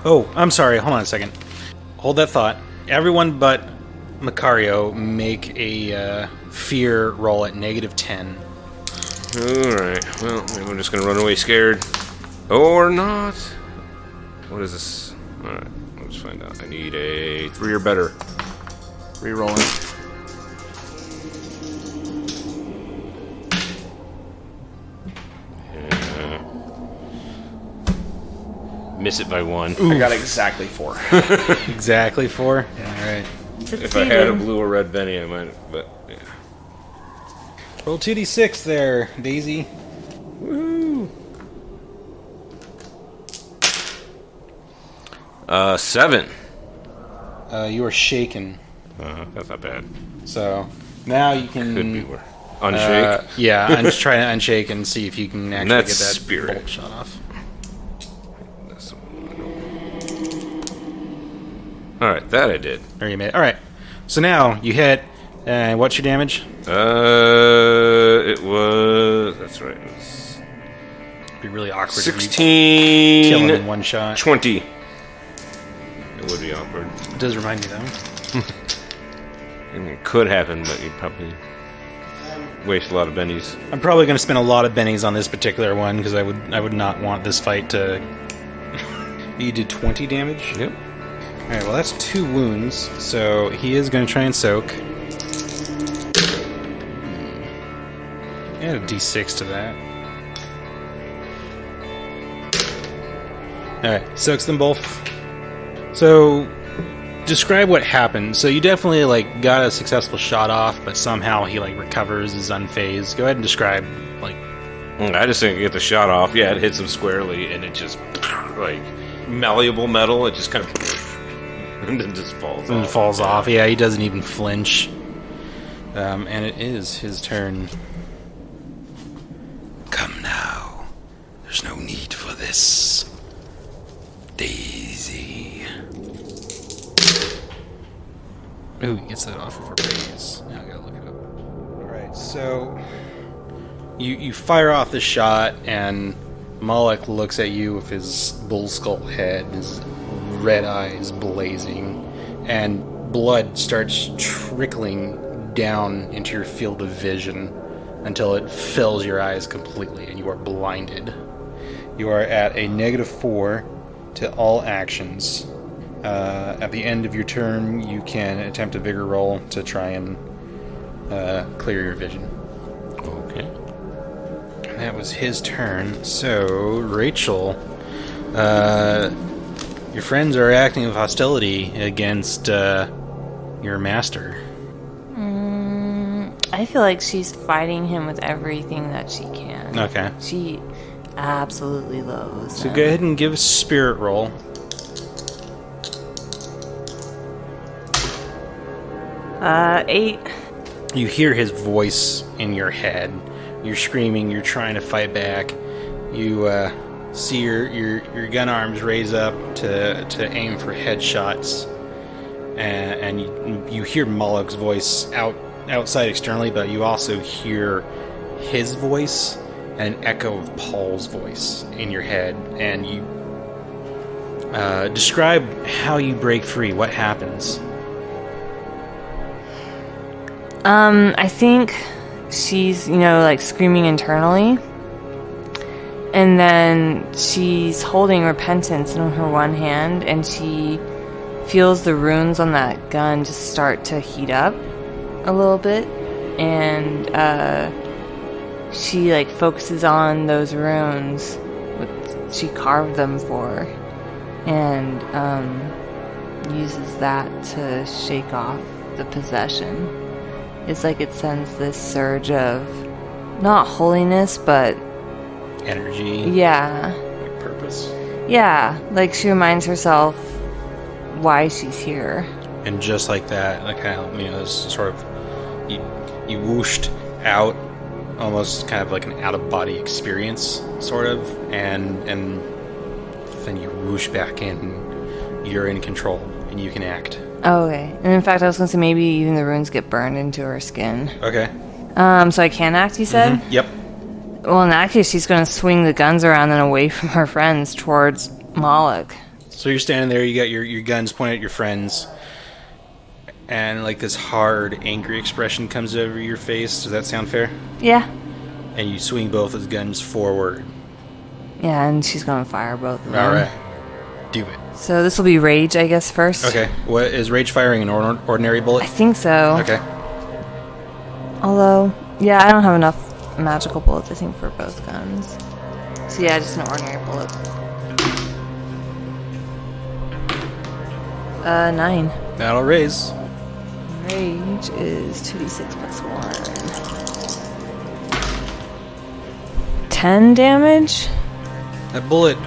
Oh, I'm sorry. Hold on a second. Hold that thought. Everyone but Macario make a fear roll at -10. Alright, well, maybe I'm just gonna run away scared. Or not. What is this? Alright, let's find out. I need a 3 or better. Rerolling. Miss it by 1. I got exactly 4. Exactly 4? All right. If I had a blue or red Benny, I might have, but yeah. Roll 2d6 there, Daisy. Woo! 7. You are shaken. That's not bad. So now you can... Could be worse. Unshake? Yeah, I'm just trying to unshake and see if you can actually get that spirit. bolt shot off. Alright, that I did. Or you made. All right. So now you hit. And what's your damage? It was... That's right. It was It'd be really awkward if you 16... kill him in one shot. 20. It would be awkward. It does remind me, though. And it could happen, but you'd probably waste a lot of bennies. I'm probably going to spend a lot of bennies on this particular one, because I would not want this fight to... You did 20 damage? Yep. Alright, well that's 2 wounds, so he is going to try and soak. Add a d6 to that. Alright, soaks them both. So, describe what happened. So you definitely, like, got a successful shot off, but somehow he, like, recovers, is unfazed. Go ahead and describe, like... I just didn't get the shot off. Yeah, it hits him squarely, and it just, like, malleable metal, it just kind of... and then just falls off. Falls off. Yeah, he doesn't even flinch. And it is his turn. Come now. There's no need for this. Daisy. Ooh, he gets that off of a raise. Now I gotta look it up. Alright, so... You fire off the shot, and Moloch looks at you with his bull skull head, his red eyes blazing, and blood starts trickling down into your field of vision until it fills your eyes completely and you are blinded. You are at a -4 to all actions. At the end of your turn, you can attempt a vigor roll to try and clear your vision. Okay. And that was his turn. So, Rachel, your friends are acting with hostility against your master. I feel like she's fighting him with everything that she can. Okay. She absolutely loathes So him. go ahead and give a spirit roll. Uh, 8. You hear his voice in your head. You're screaming. You're trying to fight back. You see your gun arms raise up to aim for headshots, and you hear Moloch's voice outside externally, but you also hear his voice and an echo of Paul's voice in your head, and you describe how you break free. What happens? I think she's, like screaming internally. And then she's holding repentance in her one hand, and she feels the runes on that gun just start to heat up a little bit. And she like focuses on those runes, she carved them for, and uses that to shake off the possession. It's like it sends this surge of not holiness, but Energy. yeah. Like purpose. Yeah, like she reminds herself why she's here. And just like that, like kind of, this sort of you whooshed out, almost kind of like an out of body experience, sort of, and then you whoosh back in. You're in control, and you can act. Oh, okay. And in fact, I was gonna say maybe even the runes get burned into her skin. Okay. So I can act, you said? Yep. Well, in that case, she's going to swing the guns around and away from her friends towards Moloch. So you're standing there, you got your guns pointed at your friends, and like this hard, angry expression comes over your face. Does that sound fair? Yeah. And you swing both those guns forward. Yeah, and she's going to fire both of them. All right. Do it. So this will be rage, I guess, first. Okay. What is rage firing an ordinary bullet? I think so. Okay. Although, yeah, I don't have enough magical bullets, I think, for both guns. So yeah, just an ordinary bullet. 9. That'll raise. Rage is 2d6 plus 1. 10 damage? That bullet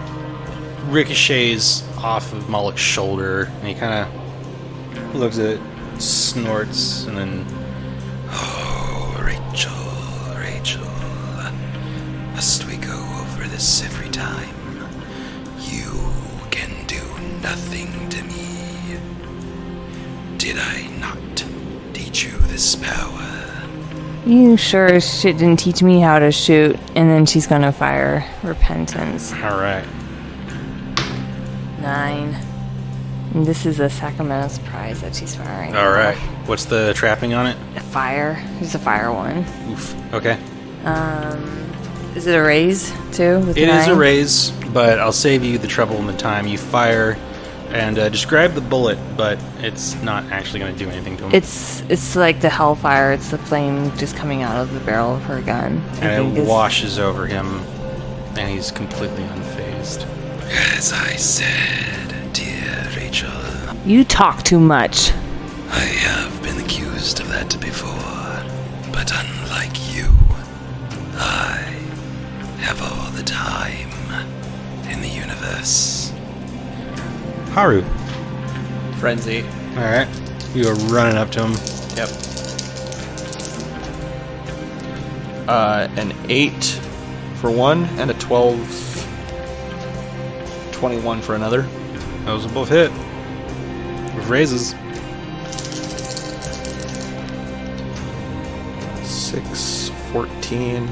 ricochets off of Moloch's shoulder, and he kind of looks at it, snorts, and then... Oh, Rachel, must we go over this every time? You can do nothing to me. Did I not teach you this power? You sure as shit didn't teach me how to shoot. And then she's gonna fire Repentance. Alright. 9. And this is a Sacramento surprise that she's firing. Alright. What's the trapping on it? A fire. There's a fire one. Oof. Okay. Is it a raise, too? With It is a 9? raise, but I'll save you the trouble and the time. You fire and describe the bullet, but it's not actually going to do anything to him. It's like the hellfire. It's the flame just coming out of the barrel of her gun. And it washes over him, and he's completely unfazed. As I said, dear Rachel, You talk too much. I have been accused of that before, but unlike you, I have all the time in the universe. Haru. Frenzy. Alright. You go running up to him. Yep. An 8 for one, and a 21 for another. Those will both hit. With raises. 6, 14,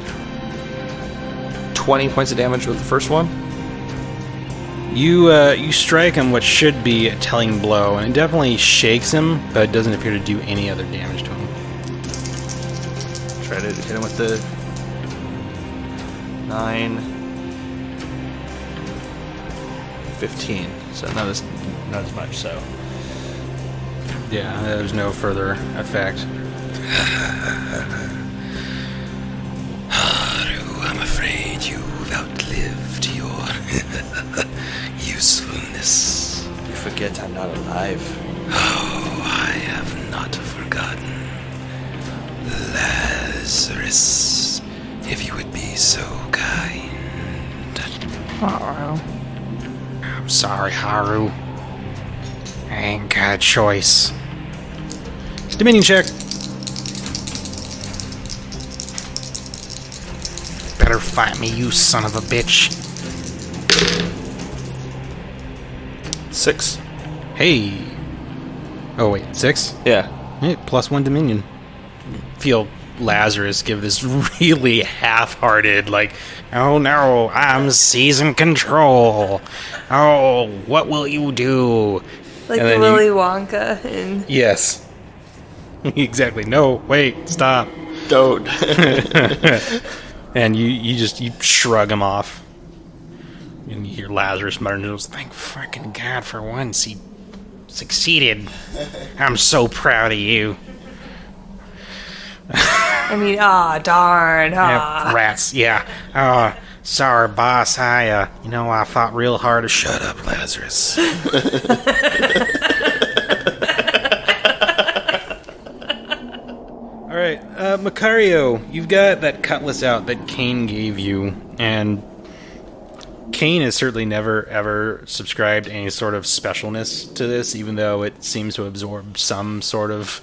20 points of damage with the first one. You strike him what should be a telling blow, and it definitely shakes him, but it doesn't appear to do any other damage to him. Try to hit him with the 9, 15. So not as much. So Yeah, there's no further effect. Haru, I'm afraid you've outlived your usefulness. You forget I'm not alive. Oh, I have not forgotten. Lazarus, if you would be so kind. Uh-oh. I'm sorry, Haru. I ain't got a choice. It's Dominion check. Better fight me, you son of a bitch. 6. Hey. Oh, wait, 6? Yeah. Hey, +1 Dominion. Feel Lazarus give this really half-hearted, like, oh no, I'm seizing control. Oh, what will you do? Like And the then Willy Wonka in... Yes. Exactly. No, wait, stop. Don't. And you shrug him off. And you hear Lazarus muttering, thank fucking God for once he succeeded. I'm so proud of you. I mean, darn. Yeah, rats, yeah. Sorry, boss. I fought real hard to Shut up, Lazarus. All right, Macario, you've got that cutlass out that Kane gave you, and Kane has certainly never, ever subscribed any sort of specialness to this, even though it seems to absorb some sort of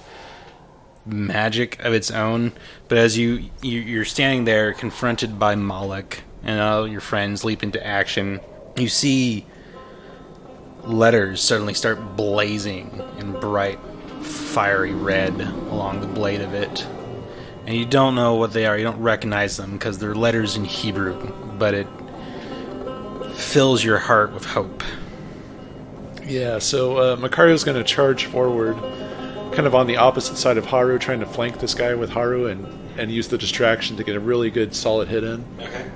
magic of its own. But as you're standing there, confronted by Moloch, and all your friends leap into action, you see letters suddenly start blazing in bright, fiery red along the blade of it. And and you don't know what they are. You don't recognize them because they're letters in Hebrew, but it fills your heart with hope. Yeah, so Macario's going to charge forward, kind of on the opposite side of Haru, trying to flank this guy with Haru and use the distraction to get a really good solid hit in. Okay.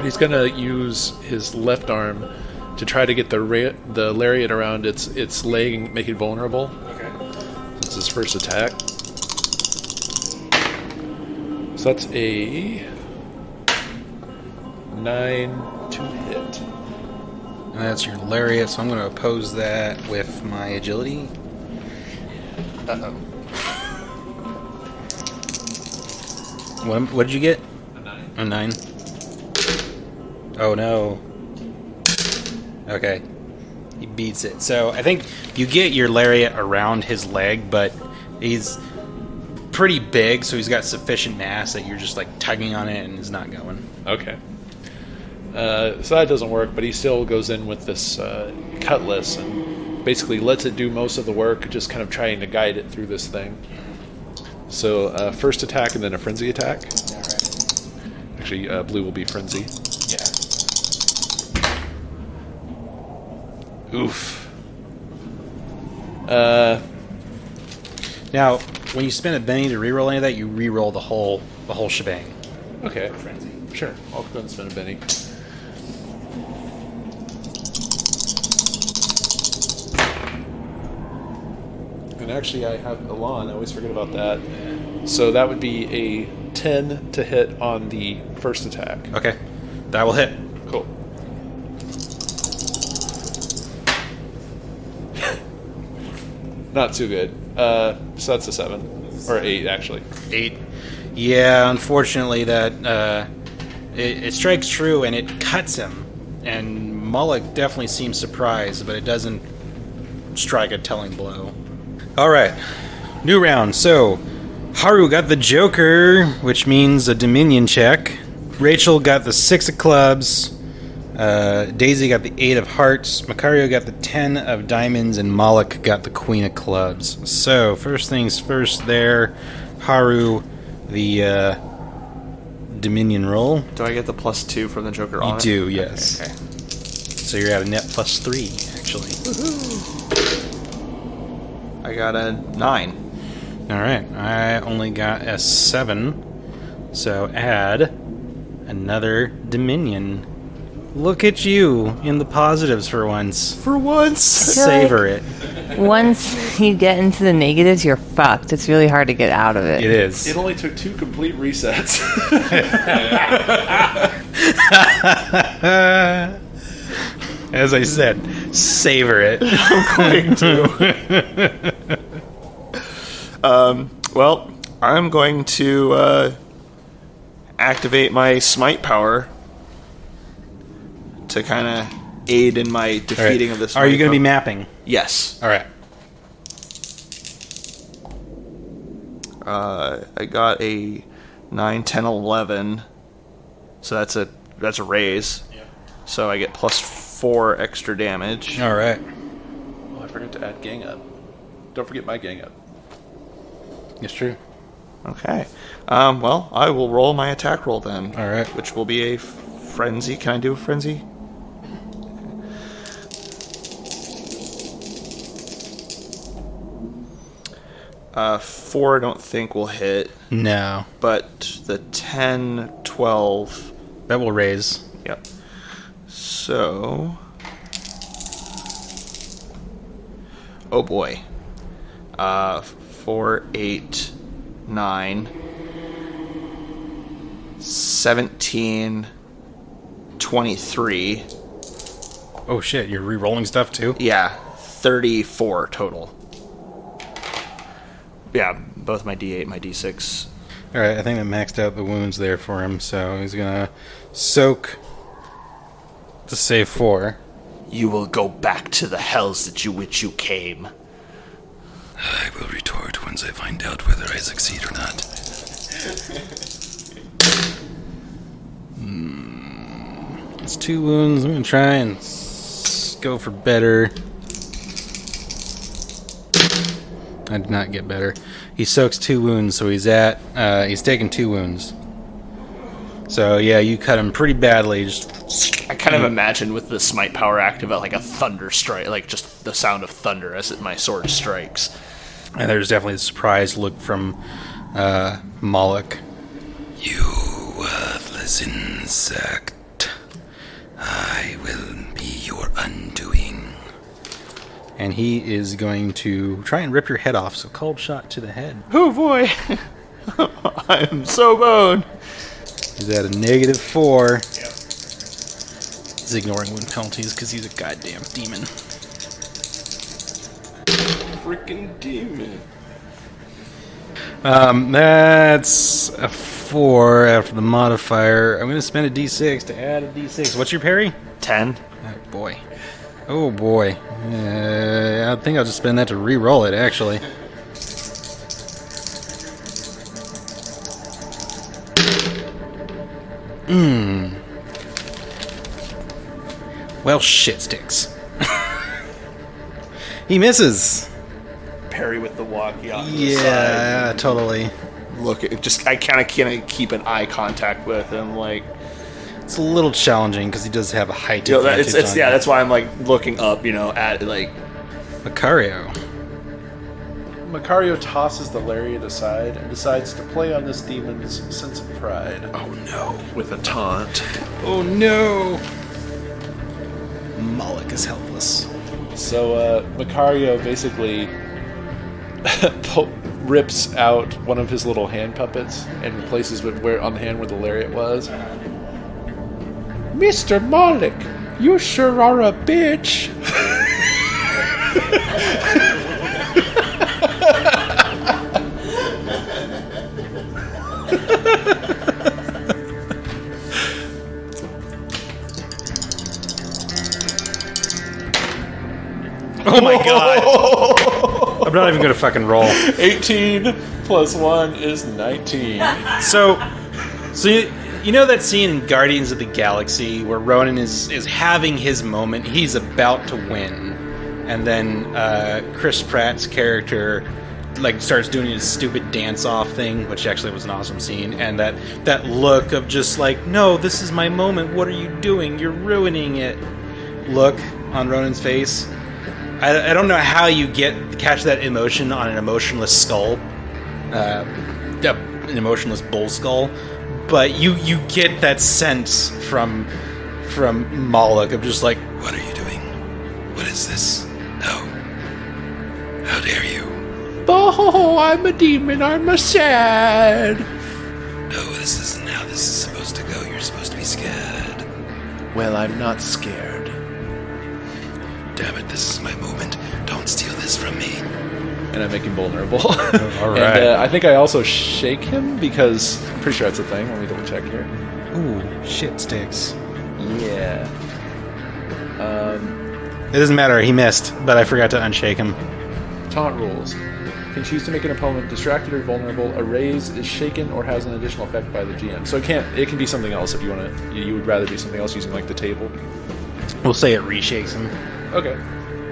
He's going to use his left arm to try to get the lariat around its leg and make it vulnerable. Okay. That's his first attack. So that's a 9 to hit. And that's your lariat, so I'm going to oppose that with my agility. Uh-oh. What did you get? A 9. A 9. Oh no. Okay. He beats it. So I think you get your lariat around his leg, but he's pretty big, so he's got sufficient mass that you're just like tugging on it and it's not going. Okay. So that doesn't work, but he still goes in with this cutlass and basically lets it do most of the work, just kind of trying to guide it through this thing. So first attack and then a frenzy attack. Alright. Actually, blue will be frenzy. Yeah. Oof. Now, when you spend a Benny to reroll any of that, you reroll the whole shebang. Okay. Frenzy. Sure. I'll go and spend a Benny. And actually, I have Elan. I always forget about that. So that would be a 10 to hit on the first attack. Okay. That will hit. Cool. Not too good. So that's a 7. Or 8, actually. 8. Yeah, unfortunately that it strikes true and it cuts him. And Moloch definitely seems surprised, but it doesn't strike a telling blow. Alright. New round. So, Haru got the Joker, which means a Dominion check. Rachel got the 6 of clubs. Daisy got the 8 of hearts. Macario got the 10 of diamonds. And Moloch got the Queen of clubs. So, first things first there. Haru, the Dominion roll. Do I get the +2 from the Joker on You it? do, yes. Okay. So you're at a net +3, actually. I got a 9. Alright, I only got a 7. So add another Dominion. Look at you in the positives for once. For once! Savor it. Once you get into the negatives, you're fucked. It's really hard to get out of it. It is. It only took 2 complete resets. As I said, savor it. I'm going to. Well, I'm going to activate my smite power to kind of aid in my defeating of this. Are you going to be mapping? Yes. Alright. I got a 9, 10, 11. So that's a raise. Yeah. So I get +4 extra damage. Alright. Oh, I forgot to add gang up. Don't forget my gang up. It's true. Okay. Well, I will roll my attack roll then. Alright. Which will be a frenzy. Can I do a frenzy? 4 I don't think will hit, No. but the 10, 12... That will raise. Yep. So... Oh boy. 4, 8, 9... 17... 23... Oh shit, you're re-rolling stuff too? Yeah, 34 total. Yeah, both my D8 and my D6. Alright, I think I maxed out the wounds there for him, so he's gonna soak to save 4. You will go back to the hells which you came. I will retort once I find out whether I succeed or not. It's 2 wounds. I'm gonna try and go for better. I did not get better. He soaks 2 wounds, so he's taking 2 wounds. So yeah, you cut him pretty badly. I kind of imagine with the smite power active like a thunder strike, like just the sound of thunder as my sword strikes. And there's definitely a surprised look from Moloch. You worthless insect. I will be your undoing. And he is going to try and rip your head off, so cold shot to the head. Oh boy! I am so boned! He's at a -4. Yep. He's ignoring wound penalties because he's a goddamn demon. Freaking demon. That's a 4 after the modifier. I'm going to spend a d6 to add a d6. What's your parry? 10. Oh boy. Oh boy. I think I'll just spend that to re-roll it, actually. Well, shit sticks. He misses. Parry with the walkie on the Yeah, side. totally. Look, I kind of can't keep an eye contact with him. Like, It's a little challenging because he does have a height you know, advantage on you. that's why I'm like looking up, at like. Macario. Macario tosses the lariat aside and decides to play on this demon's sense of pride. Oh no. With a taunt. Oh no! Moloch is helpless. So Macario basically rips out one of his little hand puppets and replaces it on the hand where the lariat was. Mr. Moloch, you sure are a bitch. Oh my god! I'm not even gonna fucking roll. 18 plus 1 is 19. So you know that scene in Guardians of the Galaxy where Ronan is having his moment, he's about to win, and then Chris Pratt's character like starts doing his stupid dance-off thing, which actually was an awesome scene, and that look of just like, no, this is my moment, what are you doing? You're ruining it. Look on Ronan's face. I don't know how you catch that emotion on an emotionless skull, an emotionless bull skull, but you get that sense from Moloch of just like, What are you doing? What is this? No. How dare you? Oh, I'm a demon, I'm sad. No, this isn't how this is supposed to go. You're supposed to be scared. Well, I'm not scared. Damn it, this is my moment. Don't steal this from me. And I make him vulnerable. all right. And I think I also shake him because I'm pretty sure that's a thing. Let me double check here. ooh, shit sticks. Yeah. It doesn't matter, he missed, but I forgot to unshake him. Taunt rules. Can choose to make an opponent distracted or vulnerable. A raise is shaken or has an additional effect by the GM. So it can be something else if you want to. You would rather do something else using like the table. We'll say it reshakes him. Okay.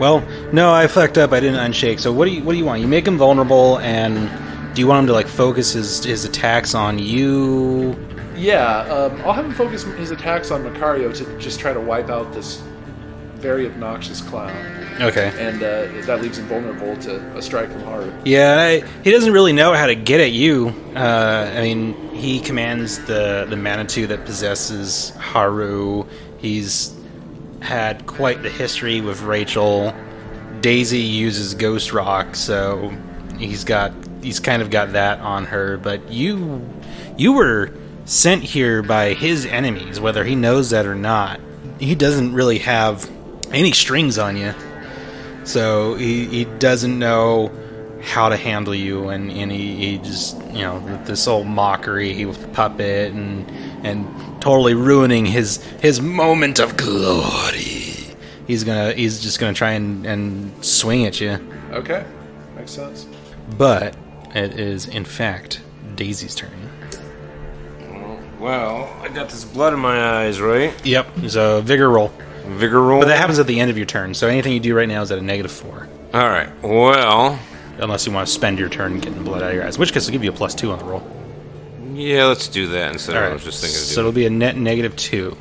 Well, no, I fucked up. I didn't unshake. So what do you want? You make him vulnerable, and do you want him to like focus his attacks on you? Yeah, I'll have him focus his attacks on Macario to just try to wipe out this very obnoxious clown. Okay. And that leaves him vulnerable to a strike from Haru. Yeah, he doesn't really know how to get at you. I mean, he commands the Manitou that possesses Haru. He's had quite the history with Rachel. Daisy uses Ghost Rock, so he's kind of got that on her. But you were sent here by his enemies, whether he knows that or not. He doesn't really have any strings on you, so he doesn't know how to handle you, and he just, this whole mockery with the puppet and totally ruining his moment of glory. He's just gonna try and swing at you. Okay, makes sense. But it is in fact Daisy's turn. Well, I got this blood in my eyes, right? Yep. So vigor roll. Vigor roll. But that happens at the end of your turn, so anything you do right now is at a -4. All right. Well, unless you want to spend your turn getting blood out of your eyes, which case will give you a +2 on the roll. Yeah, let's do that instead of what I was just thinking of doing. So it'll be a net -2.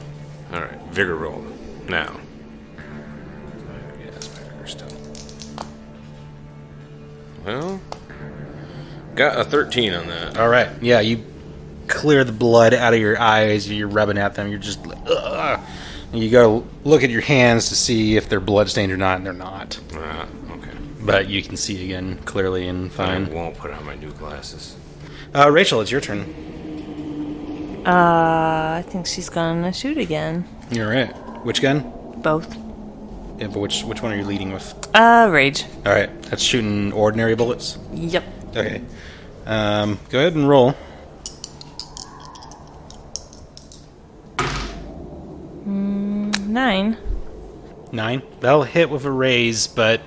Alright, vigor roll. Now. Yeah, that's my vigor still. Well, got a 13 on that. All right. Yeah, you clear the blood out of your eyes. You're rubbing at them. You're just like, ugh. And you go look at your hands to see if they're bloodstained or not, and they're not. Okay. But you can see again clearly and fine. I won't put on my new glasses. Rachel, it's your turn. I think she's gonna shoot again. You're right. Which gun? Both. Yeah, but which one are you leading with? Rage. All right. That's shooting ordinary bullets. Yep. Okay. Go ahead and roll. 9. 9. That'll hit with a raise, but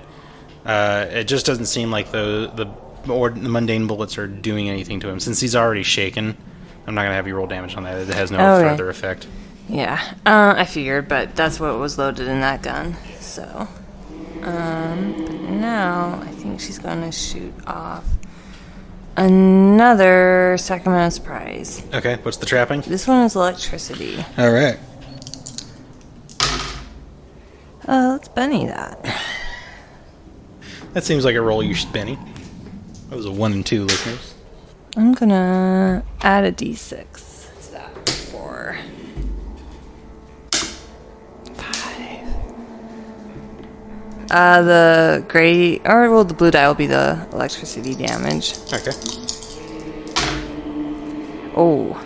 it just doesn't seem like the mundane bullets are doing anything to him. Since he's already shaken, I'm not going to have you roll damage on that. It has no further effect. Yeah, I figured, but that's what was loaded in that gun. So, but now I think she's going to shoot off another Sacramento Surprise. Okay, what's the trapping? This one is electricity. All right. Let's Benny that. That seems like a roll you should Benny. That was a 1 and 2, listeners. I'm gonna add a d6 to that for 5. The gray, the blue die will be the electricity damage. Okay. Oh,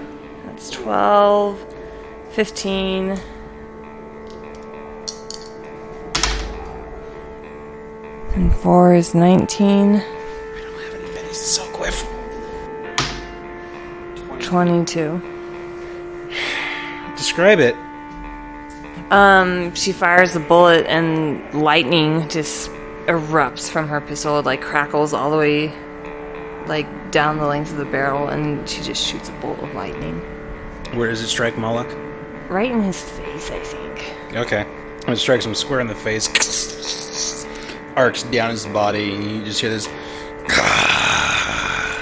that's 12, 15. And 4 is 19. We don't have any pennies to soak with. 22. Describe it. She fires the bullet and lightning just erupts from her pistol. It crackles all the way down the length of the barrel, and she just shoots a bolt of lightning. Where does it strike Moloch? Right in his face, I think. Okay. It strikes him square in the face. Arcs down his body, and you just hear this.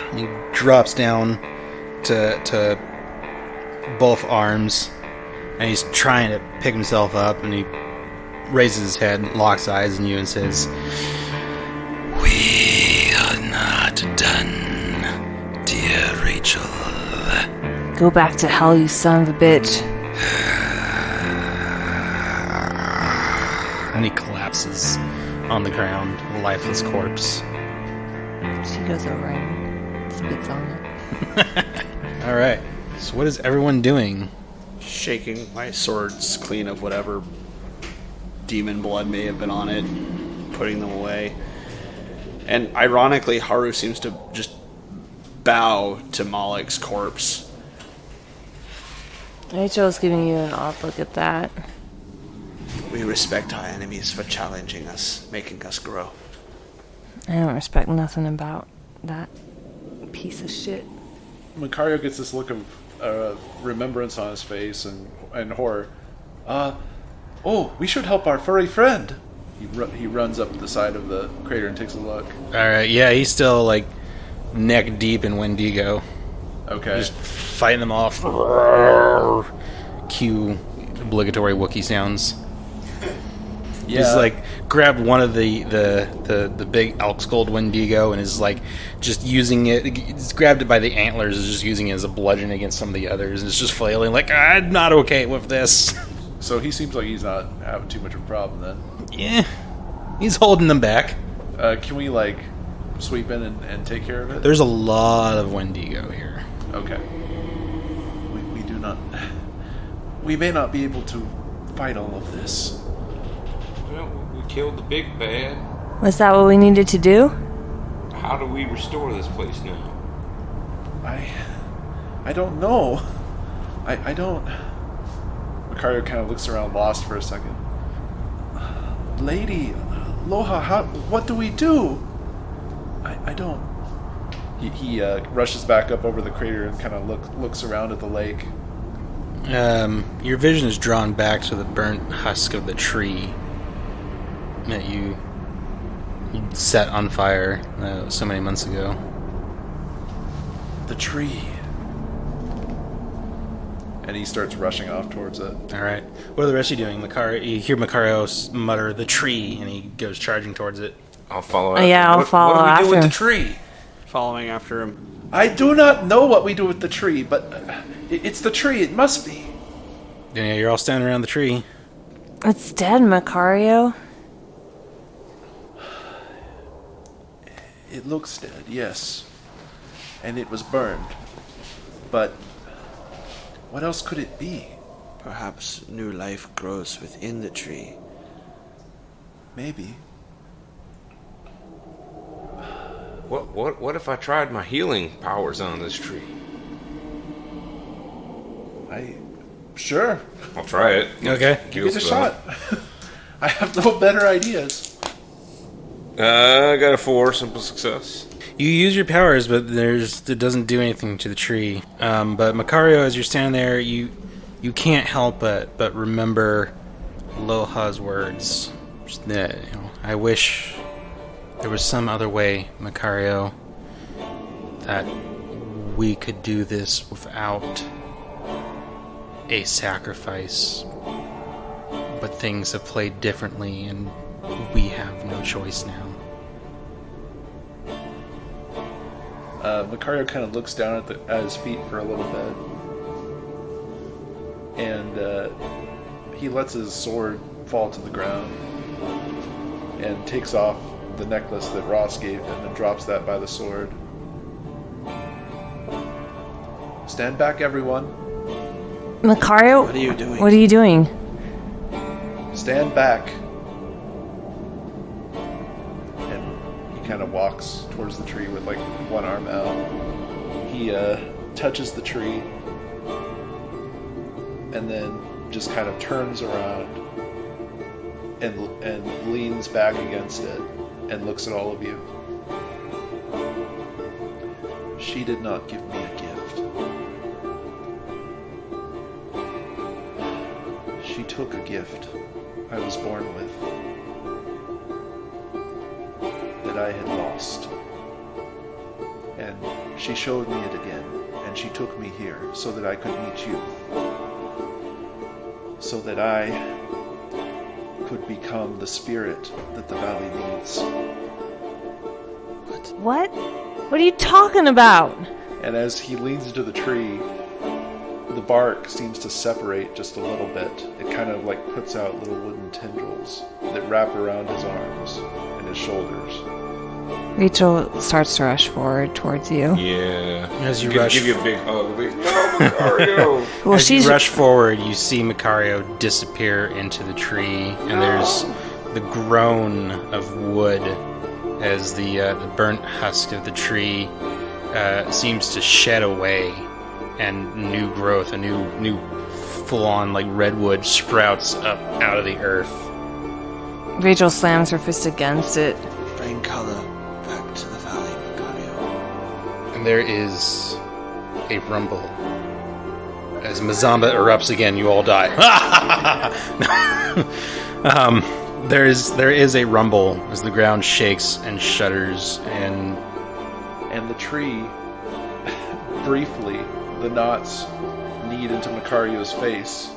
And he drops down to both arms, and he's trying to pick himself up, and he raises his head, locks eyes on you, and says, "We are not done, dear Rachel." Go back to hell, you son of a bitch. And he collapses on the ground, a lifeless corpse. She goes over and spits on it. All right. So what is everyone doing? Shaking my swords clean of whatever demon blood may have been on it, putting them away. And ironically, Haru seems to just bow to Moloch's corpse. Rachel's giving you an odd look at that. We respect our enemies for challenging us, making us grow. I don't respect nothing about that piece of shit. Macario gets this look of remembrance on his face and horror. Oh, we should help our furry friend. He runs up the side of the crater and takes a look. All right. Yeah, he's still neck deep in Wendigo. Okay. Just fighting them off. Cue obligatory Wookiee sounds. Yeah. He's grabbed one of the big elk skulled Wendigo and is just using it. He's grabbed it by the antlers, is just using it as a bludgeon against some of the others. And it's just flailing I'm not okay with this. So he seems like he's not having too much of a problem then. Yeah, he's holding them back. Can we sweep in and take care of it? There's a lot of Wendigo here. Okay. We do not. We may not be able to fight all of this. Well, we killed the big bad. Was that what we needed to do? How do we restore this place now? I don't know. I don't. Macario kind of looks around lost for a second. Lady, Loha, what do we do? I don't. He rushes back up over the crater and kind of looks around at the lake. Your vision is drawn back to the burnt husk of the tree that you set on fire so many months ago. The tree. And he starts rushing off towards it. All right. What are the rest of you doing? You hear Macario mutter the tree, and he goes charging towards it. I'll follow after. Yeah, I'll what, follow what do we do after with the tree? Following after him. I do not know what we do with the tree, but it's the tree. It must be. Yeah, you're all standing around the tree. It's dead, Macario. It looks dead, yes. And it was burned. But what else could it be? Perhaps new life grows within the tree. Maybe. What if I tried my healing powers on this tree? Sure. I'll try it. Okay. Give it a shot. I have no better ideas. I got a 4, simple success. You use your powers, but it doesn't do anything to the tree. But Macario, as you're standing there, you can't help but remember Loha's words. That, I wish there was some other way, Macario, that we could do this without a sacrifice. But things have played differently, and we have no choice now. Macario kind of looks down at his feet for a little bit. And he lets his sword fall to the ground. And takes off the necklace that Ross gave him and drops that by the sword. Stand back, everyone. Macario? What are you doing? What are you doing? Stand back. And he kind of walks towards the tree with like one arm out. He touches the tree and then just kind of turns around and leans back against it and looks at all of you. She did not give me a gift. She took a gift I was born with that I had lost. And she showed me it again, and she took me here so that I could meet you. So that I could become the spirit that the valley needs. What? What are you talking about? And as he leans into the tree, the bark seems to separate just a little bit. It kind of like puts out little wooden tendrils that wrap around his arms and his shoulders. Rachel starts to rush forward towards you. Yeah. As you Give rush, you a big hug. No, Macario. Well, as you she's rush forward, you see Macario disappear into the tree, and there's the groan of wood as the burnt husk of the tree seems to shed away, and new growth, a new full-on like redwood sprouts up out of the earth. Rachel slams her fist against it. Bring color back to the valley, Macario. And there is a rumble. As Mazamba erupts again, you all die. There is a rumble as the ground shakes and shudders, and the tree, briefly, the knots knead into Macario's face,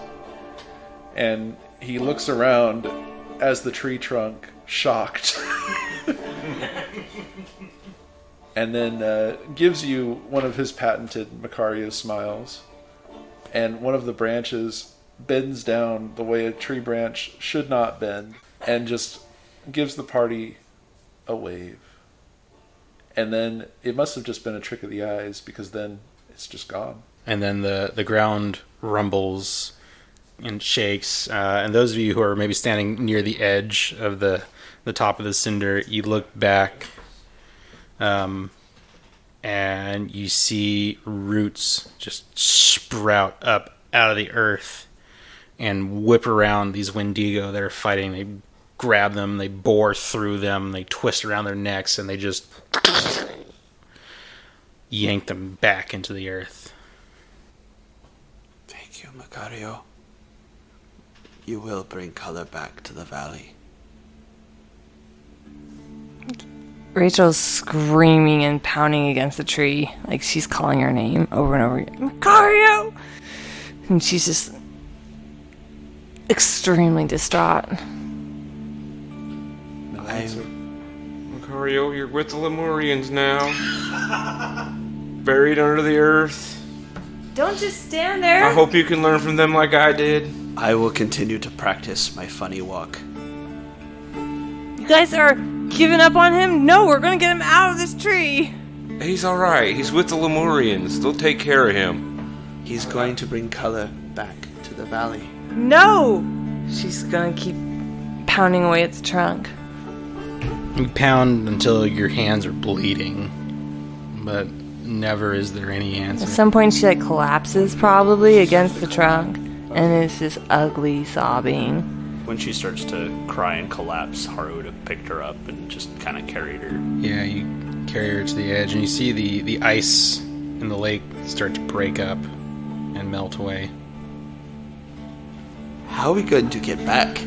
and he looks around as the tree trunk, shocked, and then gives you one of his patented Macario smiles, and one of the branches bends down the way a tree branch should not bend, and just gives the party a wave. And then it must have just been a trick of the eyes, because then it's just gone. and then the ground rumbles and shakes. And those of you who are maybe standing near the edge of the top of the cinder, you look back, and you see roots just sprout up out of the earth and whip around these wendigo that are fighting. They grab them, they bore through them, they twist around their necks, and they just yank them back into the earth. Thank you, Macario. You will bring color back to the valley. Rachel's screaming and pounding against the tree, like she's calling her name over and over again. Macario! And she's just extremely distraught. Macario, you're with the Lemurians now. Buried under the earth. Don't just stand there. I hope you can learn from them like I did. I will continue to practice my funny walk. You guys are giving up on him? No, we're gonna get him out of this tree. He's alright. He's with the Lemurians. They'll take care of him. He's going to bring color back to the valley. No! She's gonna keep pounding away at the trunk. You pound until your hands are bleeding, but never is there any At answer. some point she collapses probably against the trunk, and it's this ugly sobbing. When she starts to cry and collapse, Haru would have picked her up and just kind of carried her. Yeah, you carry her to the edge, and you see the ice in the lake start to break up and melt away. How are we going to get back?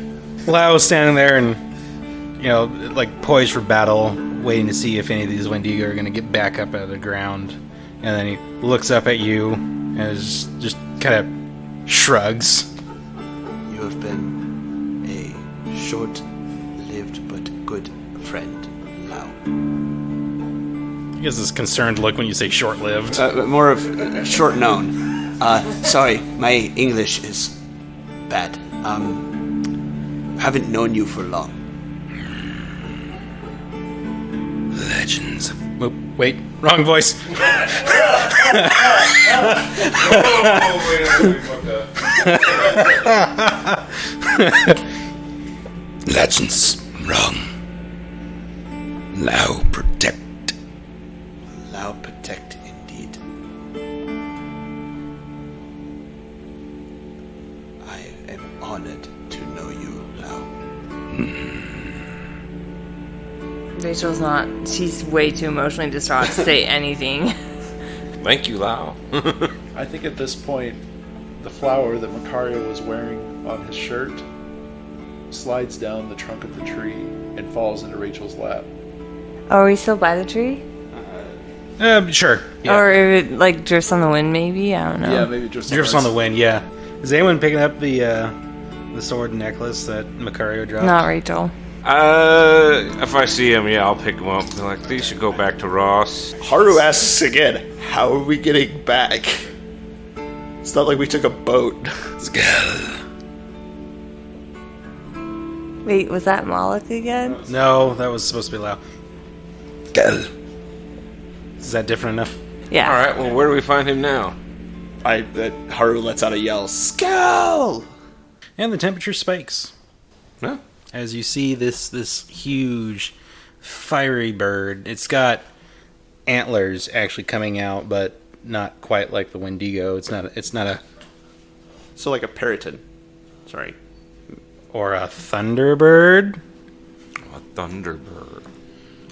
Lao's standing there and, poised for battle, waiting to see if any of these wendigo are going to get back up out of the ground. And then he looks up at you and just kind of shrugs. You have been a short-lived but good friend, Lao. He gives this concerned look when you say short-lived. More of short-known. Sorry, my English is bad. Haven't known you for long. Legends of Oh, wait, wrong voice. legends wrong. Lao protect. Lao protect indeed. I am honored to know you, Lao. Rachel's not. She's way too emotionally distraught to say anything. Thank you, Lao. I think at this point, the flower that Macario was wearing on his shirt slides down the trunk of the tree and falls into Rachel's lap. Oh, are we still by the tree? Sure. Yeah. Or if it drifts on the wind, maybe? I don't know. Yeah, maybe just Drifts on the wind, yeah. Is anyone picking up the sword and necklace that Macario dropped? Not Rachel. If I see him, yeah, I'll pick him up. Be like, these should go back to Ross. Haru asks again, how are we getting back? It's not like we took a boat. Skull. Wait, was that Moloch again? No, that was supposed to be Lao. Skull. Is that different enough? Yeah. Alright, well, where do we find him now? Haru lets out a yell, Skull! And the temperature spikes Huh? as you see this huge fiery bird. It's got antlers actually coming out, but not quite like the wendigo. It's not a So like a periton. Sorry. or a thunderbird. A thunderbird.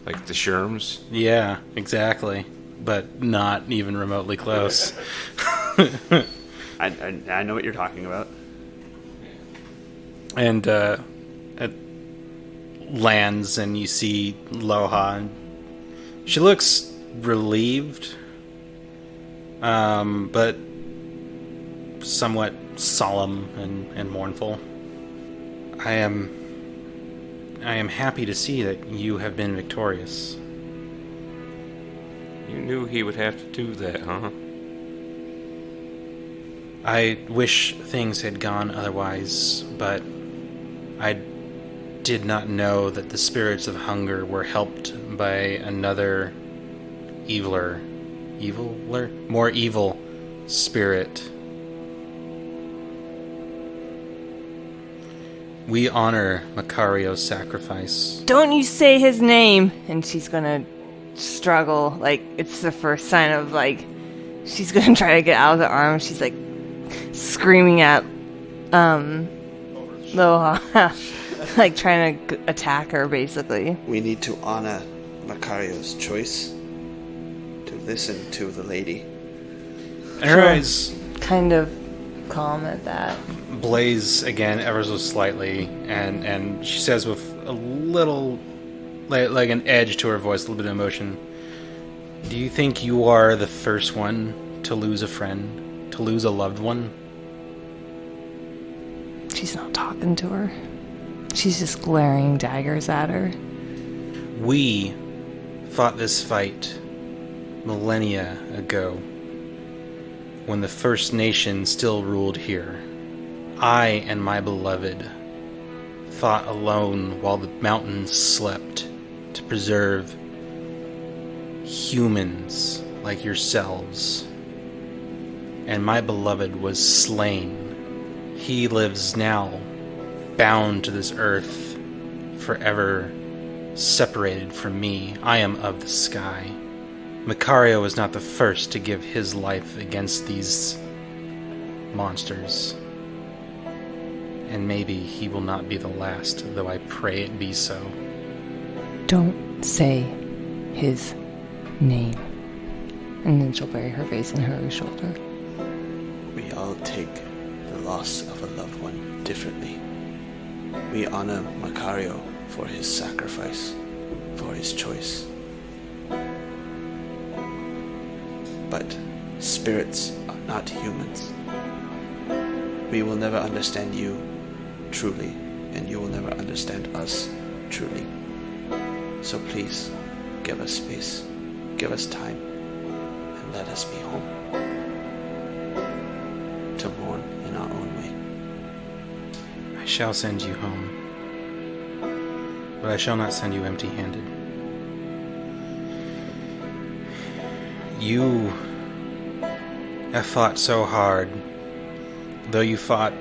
Like the Sherms? Yeah, exactly. But not even remotely close. I know what you're talking about. And it lands, and you see Loha. And she looks relieved, but somewhat solemn and mournful. I am happy to see that you have been victorious. You knew he would have to do that, huh? I wish things had gone otherwise, but I did not know that the spirits of hunger were helped by another more evil spirit. We honor Macario's sacrifice. Don't you say his name! And she's gonna struggle. Like, it's the first sign of, she's gonna try to get out of the arm. She's, screaming at, Loha. Trying to attack her, basically. We need to honor Macario's choice to listen to the lady. And her eyes Kind of calm at that. blaze again ever so slightly, and she says with a little like an edge to her voice, a little bit of emotion. Do you think you are the first one to lose a friend, to lose a loved one? She's not talking to her. She's just glaring daggers at her. We fought this fight millennia ago, when the First Nation still ruled here. I and my beloved fought alone while the mountains slept to preserve humans like yourselves. And my beloved was slain. He lives now, bound to this earth, forever separated from me. I am of the sky. Macario is not the first to give his life against these monsters. And maybe he will not be the last, though I pray it be so. Don't say his name. And then she'll bury her face in Haru's shoulder. We all take the loss of a loved one differently. We honor Macario for his sacrifice, for his choice. But spirits are not humans. We will never understand you truly, and you will never understand us truly. So please, give us space, give us time, and let us be home. To mourn in our own way. I shall send you home, but I shall not send you empty-handed. You have fought so hard, though you fought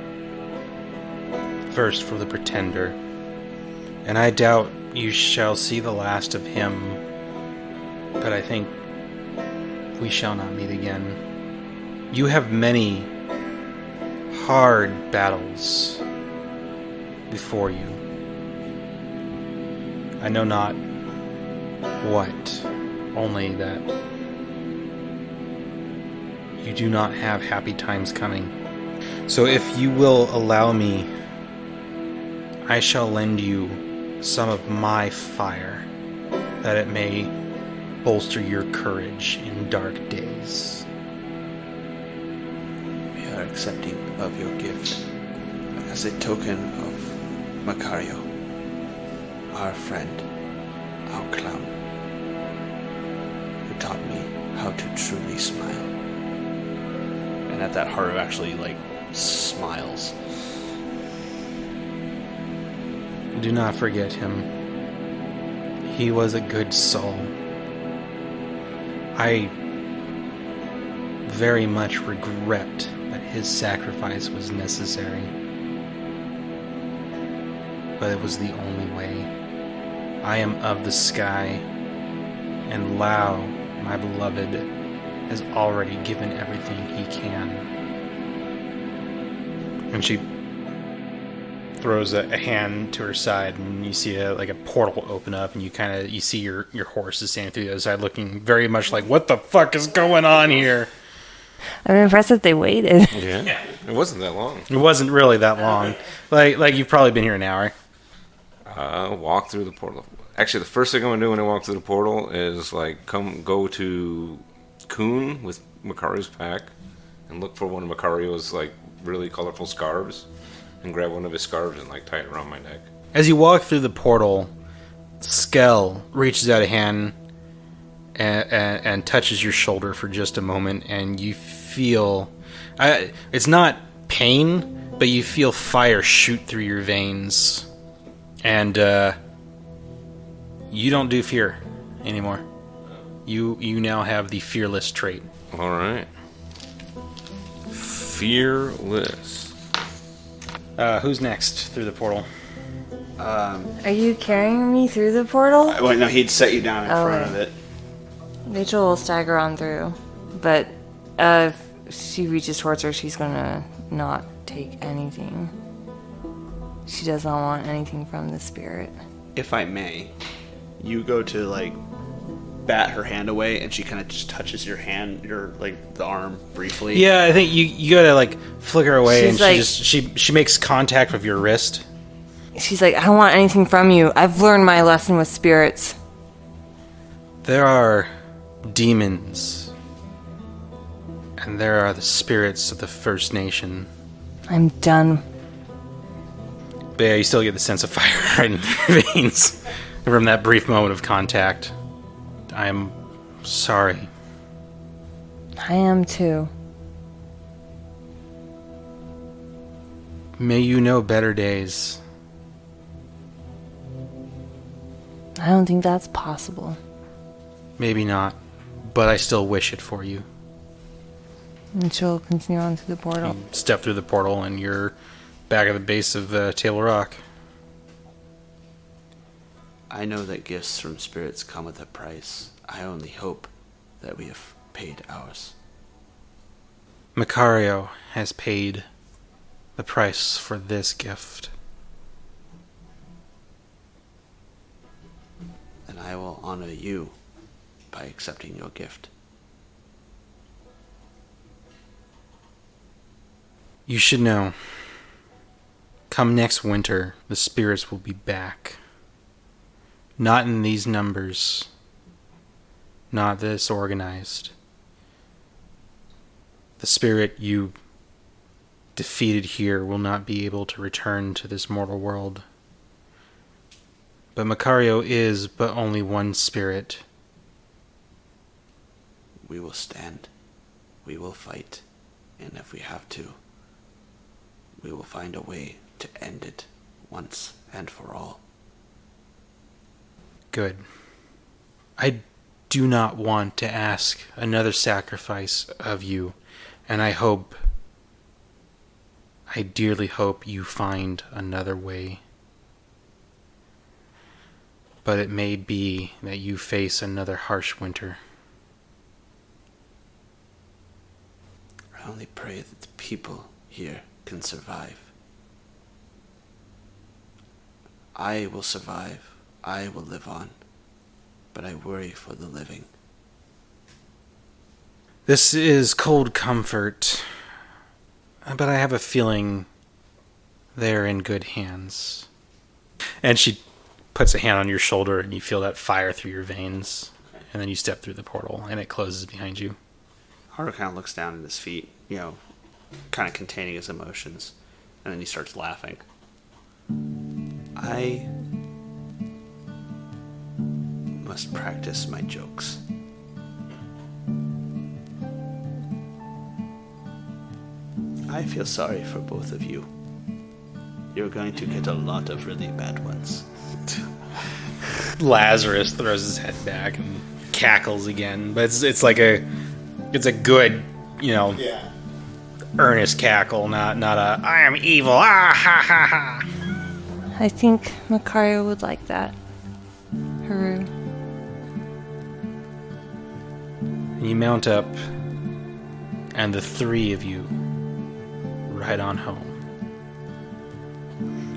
first for the Pretender, and I doubt you shall see the last of him, but I think we shall not meet again. You have many hard battles before you. I know not what, only that you do not have happy times coming. So if you will allow me, I shall lend you some of my fire, that it may bolster your courage in dark days. We are accepting of your gift as a token of Macario, our friend, our clown, who taught me how to truly smile. And at that, Haru actually, smiles. Do not forget him. He was a good soul. I very much regret that his sacrifice was necessary. But it was the only way. I am of the sky, and Lao, my beloved, has already given everything he can. And she throws a hand to her side, and you see a portal open up, and you see your horse is standing through the other side, looking very much like, what the fuck is going on here? I'm impressed that they waited. Yeah. It wasn't that long. It wasn't really that long. Like you've probably been here an hour. Walk through the portal. Actually, the first thing I'm gonna do when I walk through the portal is go to Kuhn with Macario's pack and look for one of Macario's really colorful scarves and grab one of his scarves and tie it around my neck. As you walk through the portal, Skell reaches out a hand and touches your shoulder for just a moment, and you feel it's not pain, but you feel fire shoot through your veins, and you don't do fear anymore. You now have the fearless trait. All right. Fearless. Who's next through the portal? Are you carrying me through the portal? Wait, no, he'd set you down in front of it. Rachel will stagger on through, but if she reaches towards her, she's gonna not take anything. She does not want anything from the spirit. If I may, you go to bat her hand away, and she kind of just touches your hand, the arm briefly. Yeah, I think you gotta flick her away, She's and she makes contact with your wrist. she's like, I don't want anything from you. I've learned my lesson with spirits. There are demons, and there are the spirits of the First Nation. I'm done. But yeah, you still get the sense of fire in your veins from that brief moment of contact. I am sorry. I am too. May you know better days. I don't think that's possible. Maybe not, but I still wish it for you. And she'll continue on through the portal. You step through the portal and you're back at the base of Table Rock. I know that gifts from spirits come with a price. I only hope that we have paid ours. Macario has paid the price for this gift. And I will honor you by accepting your gift. You should know, come next winter, the spirits will be back. Not in these numbers. Not this organized. The spirit you defeated here will not be able to return to this mortal world. But Macario is but only one spirit. We will stand. We will fight. And if we have to, we will find a way to end it once and for all. Good. I do not want to ask another sacrifice of you, and I dearly hope you find another way. But it may be that you face another harsh winter. I only pray that the people here can survive. I will survive. I will live on. But I worry for the living. This is cold comfort, but I have a feeling they're in good hands. And she puts a hand on your shoulder and you feel that fire through your veins. And then you step through the portal and it closes behind you. Haru kind of looks down at his feet, kind of containing his emotions, and then he starts laughing. I must practice my jokes. I feel sorry for both of you. You're going to get a lot of really bad ones. Lazarus throws his head back and cackles again, but it's a good, earnest cackle, not a I am evil, ah ha ha ha. I think Macario would like that. Haru. You mount up, and the three of you ride on home.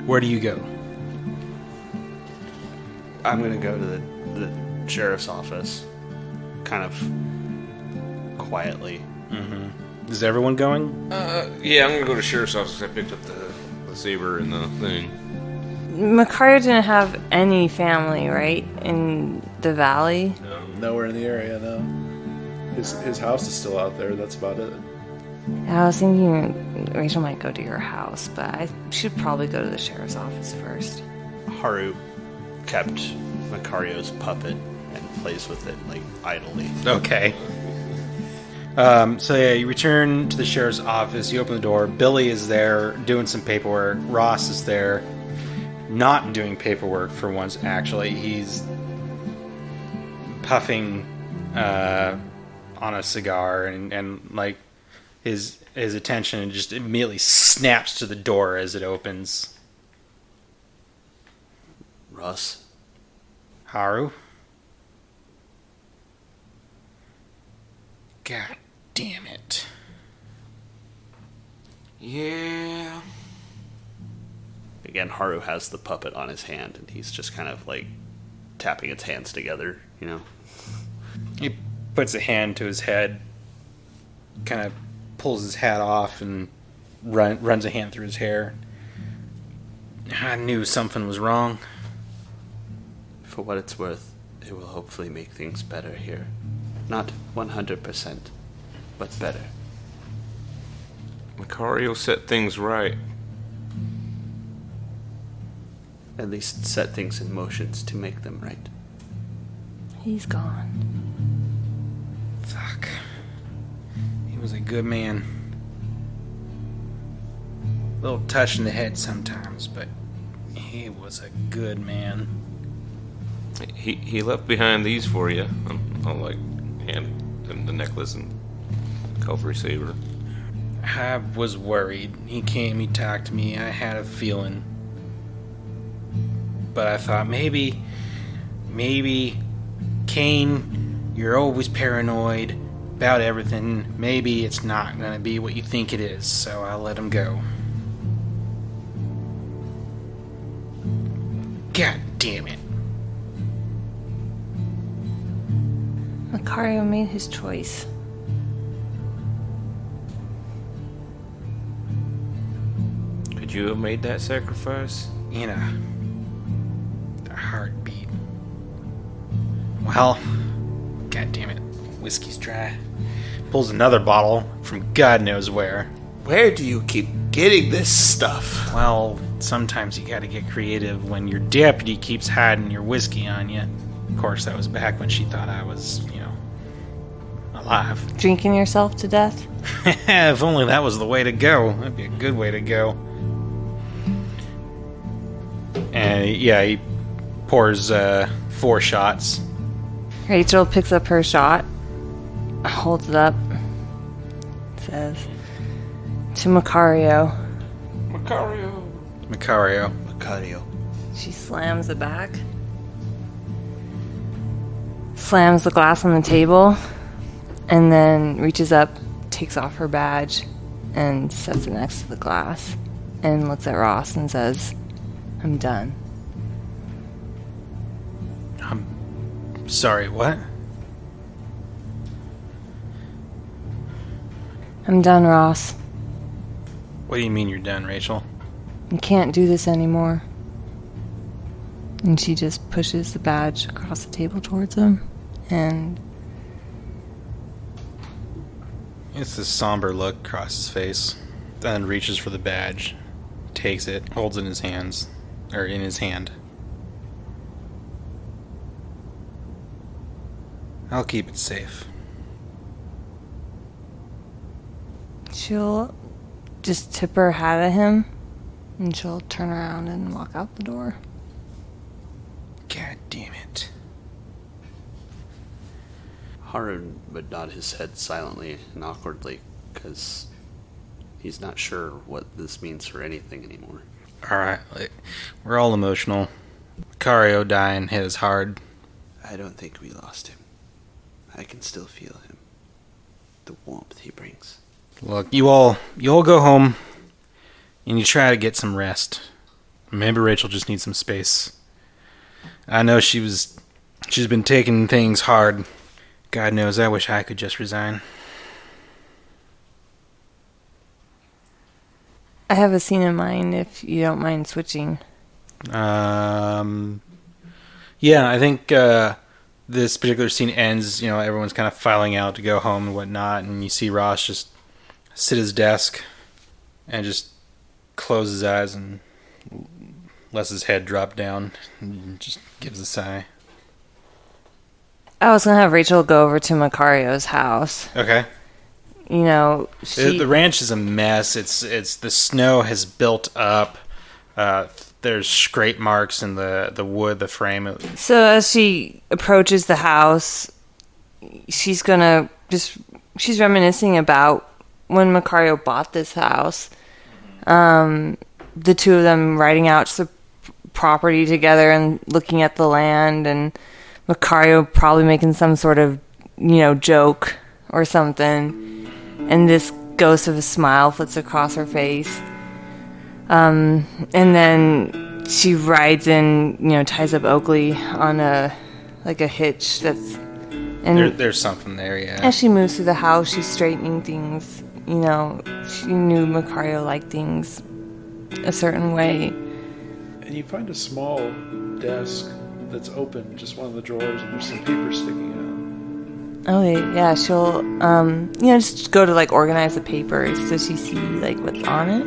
Where do you go? I'm going to go to the sheriff's office, kind of quietly. Mm-hmm. Is everyone going? Yeah, I'm gonna go to sheriff's office. I picked up the saber and the thing. Macario didn't have any family, right? In the valley? Nowhere in the area, no. His house is still out there, that's about it. I was thinking Rachel might go to your house, but I should probably go to the sheriff's office first. Haru kept Macario's puppet and plays with it, idly. Okay. So yeah, you return to the sheriff's office, you open the door, Billy is there doing some paperwork, Ross is there, not doing paperwork for once, actually. He's puffing on a cigar and his attention just immediately snaps to the door as it opens. Ross? Haru? God damn it. Yeah. Again, Haru has the puppet on his hand, and he's just kind of tapping its hands together, He puts a hand to his head, kind of pulls his hat off, and runs a hand through his hair. I knew something was wrong. For what it's worth, it will hopefully make things better here. Not 100%, but better. Macario set things right. At least set things in motions to make them right. He's gone. Fuck. He was a good man. A little touch in the head sometimes, but he was a good man. He left behind these for you. I'll like hand him the necklace and Calvary Saber. I was worried. He came, he talked to me, I had a feeling. But I thought maybe, Kane, you're always paranoid about everything. Maybe it's not going to be what you think it is, so I'll let him go. God damn it. Macario made his choice. Could you have made that sacrifice? In a heartbeat. Well, god damn it. Whiskey's dry. Pulls another bottle from God knows where. Where do you keep getting this stuff? Well, sometimes you gotta get creative when your deputy keeps hiding your whiskey on you. Of course, that was back when she thought I was, alive. Drinking yourself to death? If only that was the way to go. That'd be a good way to go. And yeah, he pours 4 shots. Rachel picks up her shot, holds it up, says, to Macario. Macario. She slams it back, slams the glass on the table, and then reaches up, takes off her badge, and sets it next to the glass, and looks at Ross and says, I'm done. I'm sorry, what? I'm done, Ross. What do you mean you're done, Rachel? You can't do this anymore. And she just pushes the badge across the table towards him, and It's this somber look across his face. Then reaches for the badge, takes it, holds it in his hands, or in his hand. I'll keep it safe. she'll just tip her hat at him, and she'll turn around and walk out the door. God damn it. Haru would nod his head silently and awkwardly, because he's not sure what this means for anything anymore. Alright, we're all emotional. Macario dying hit us hard. I don't think we lost him. I can still feel him. The warmth he brings. Look, you all go home, and you try to get some rest. Maybe Rachel just needs some space. I know she's been taking things hard. God knows, I wish I could just resign. I have a scene in mind if you don't mind switching. Yeah, I think this particular scene ends, everyone's kind of filing out to go home and whatnot, and you see Ross just sit at his desk and just close his eyes and lets his head drop down and just gives a sigh. I was going to have Rachel go over to Macario's house. Okay. The ranch is a mess. It's the snow has built up. There's scrape marks in the wood, the frame. So as she approaches the house, she's reminiscing about when Macario bought this house. The two of them riding out to the property together and looking at the land, and Macario probably making some sort of, joke or something. And this ghost of a smile flits across her face. And then she rides in, ties up Oakley on a hitch that's... And there's something there, yeah. As she moves through the house, she's straightening things. She knew Macario liked things a certain way. And you find a small desk that's open, just one of the drawers, and there's some paper sticking out. Okay, yeah, she'll, just go to, like, organize the papers. Does she see, like, what's on it?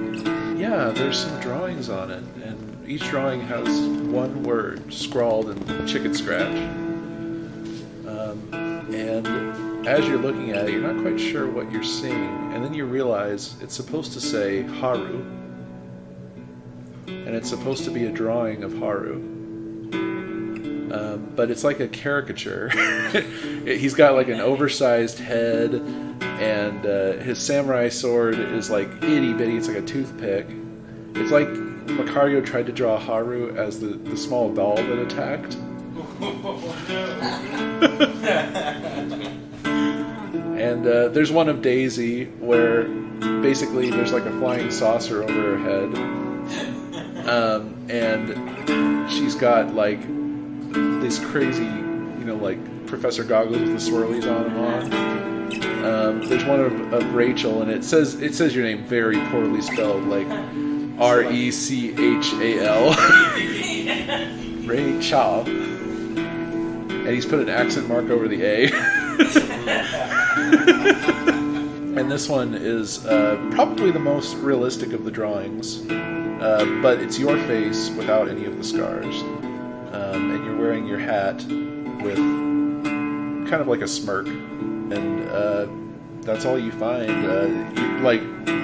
Yeah, there's some drawings on it, and each drawing has one word scrawled in chicken scratch. And as you're looking at it, you're not quite sure what you're seeing, and then you realize it's supposed to say Haru, and it's supposed to be a drawing of Haru. But it's like a caricature. He's got like an oversized head, and his samurai sword is like itty bitty. It's like a toothpick. It's like Macario tried to draw Haru as the small doll that attacked. And there's one of Daisy where basically there's like a flying saucer over her head, and she's got like these crazy, like Professor Goggles with the swirlies on and off. There's one of Rachel, and it says your name very poorly spelled, like Rechal. Rachel. And he's put an accent mark over the A. And this one is probably the most realistic of the drawings. But it's your face without any of the scars. And you're wearing your hat with kind of like a smirk. And that's all you find.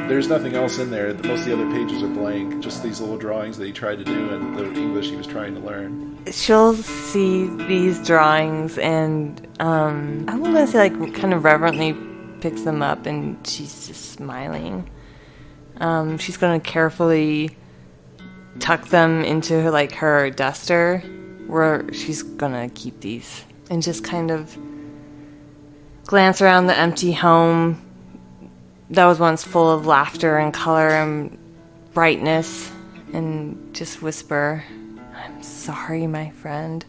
There's nothing else in there. Most of the other pages are blank. Just these little drawings that he tried to do and the English he was trying to learn. She'll see these drawings and, I'm going to say, like, kind of reverently picks them up, and she's just smiling. She's going to carefully tuck them into her duster, where she's going to keep these, and just kind of glance around the empty home that was once full of laughter and color and brightness, and just whisper, "I'm sorry, my friend.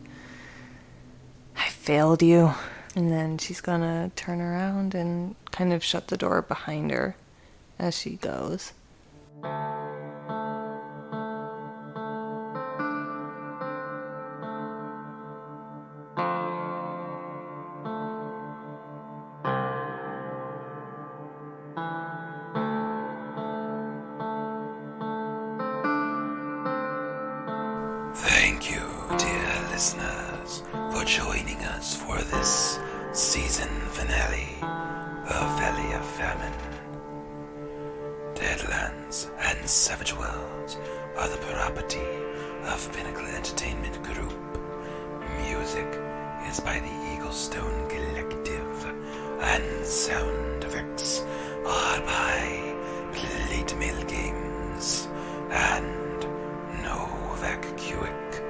I failed you." And then she's gonna turn around and kind of shut the door behind her as she goes. Thank you, dear listeners, for joining us for this season finale of Valley of Famine. Deadlands and Savage Worlds are the property of Pinnacle Entertainment Group. Music is by the Eaglestone Collective, and sound effects are by Plate Mill Games and Novak Kuick.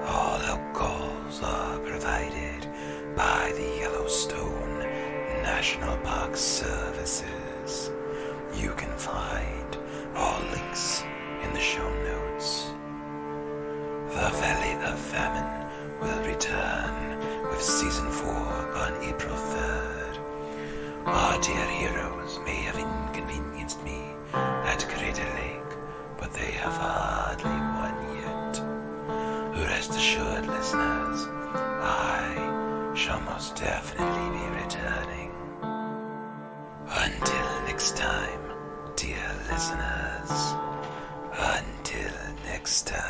All help calls are provided by the Yellowstone National Park Services. You can find all links in the show notes. The Valley of Famine will return with Season 4 on April 3rd. Our dear heroes may have inconvenienced me at Crater Lake, but they have hardly won yet. Rest assured, listeners, I shall most definitely be returning. Until next time, dear listeners. Until next time.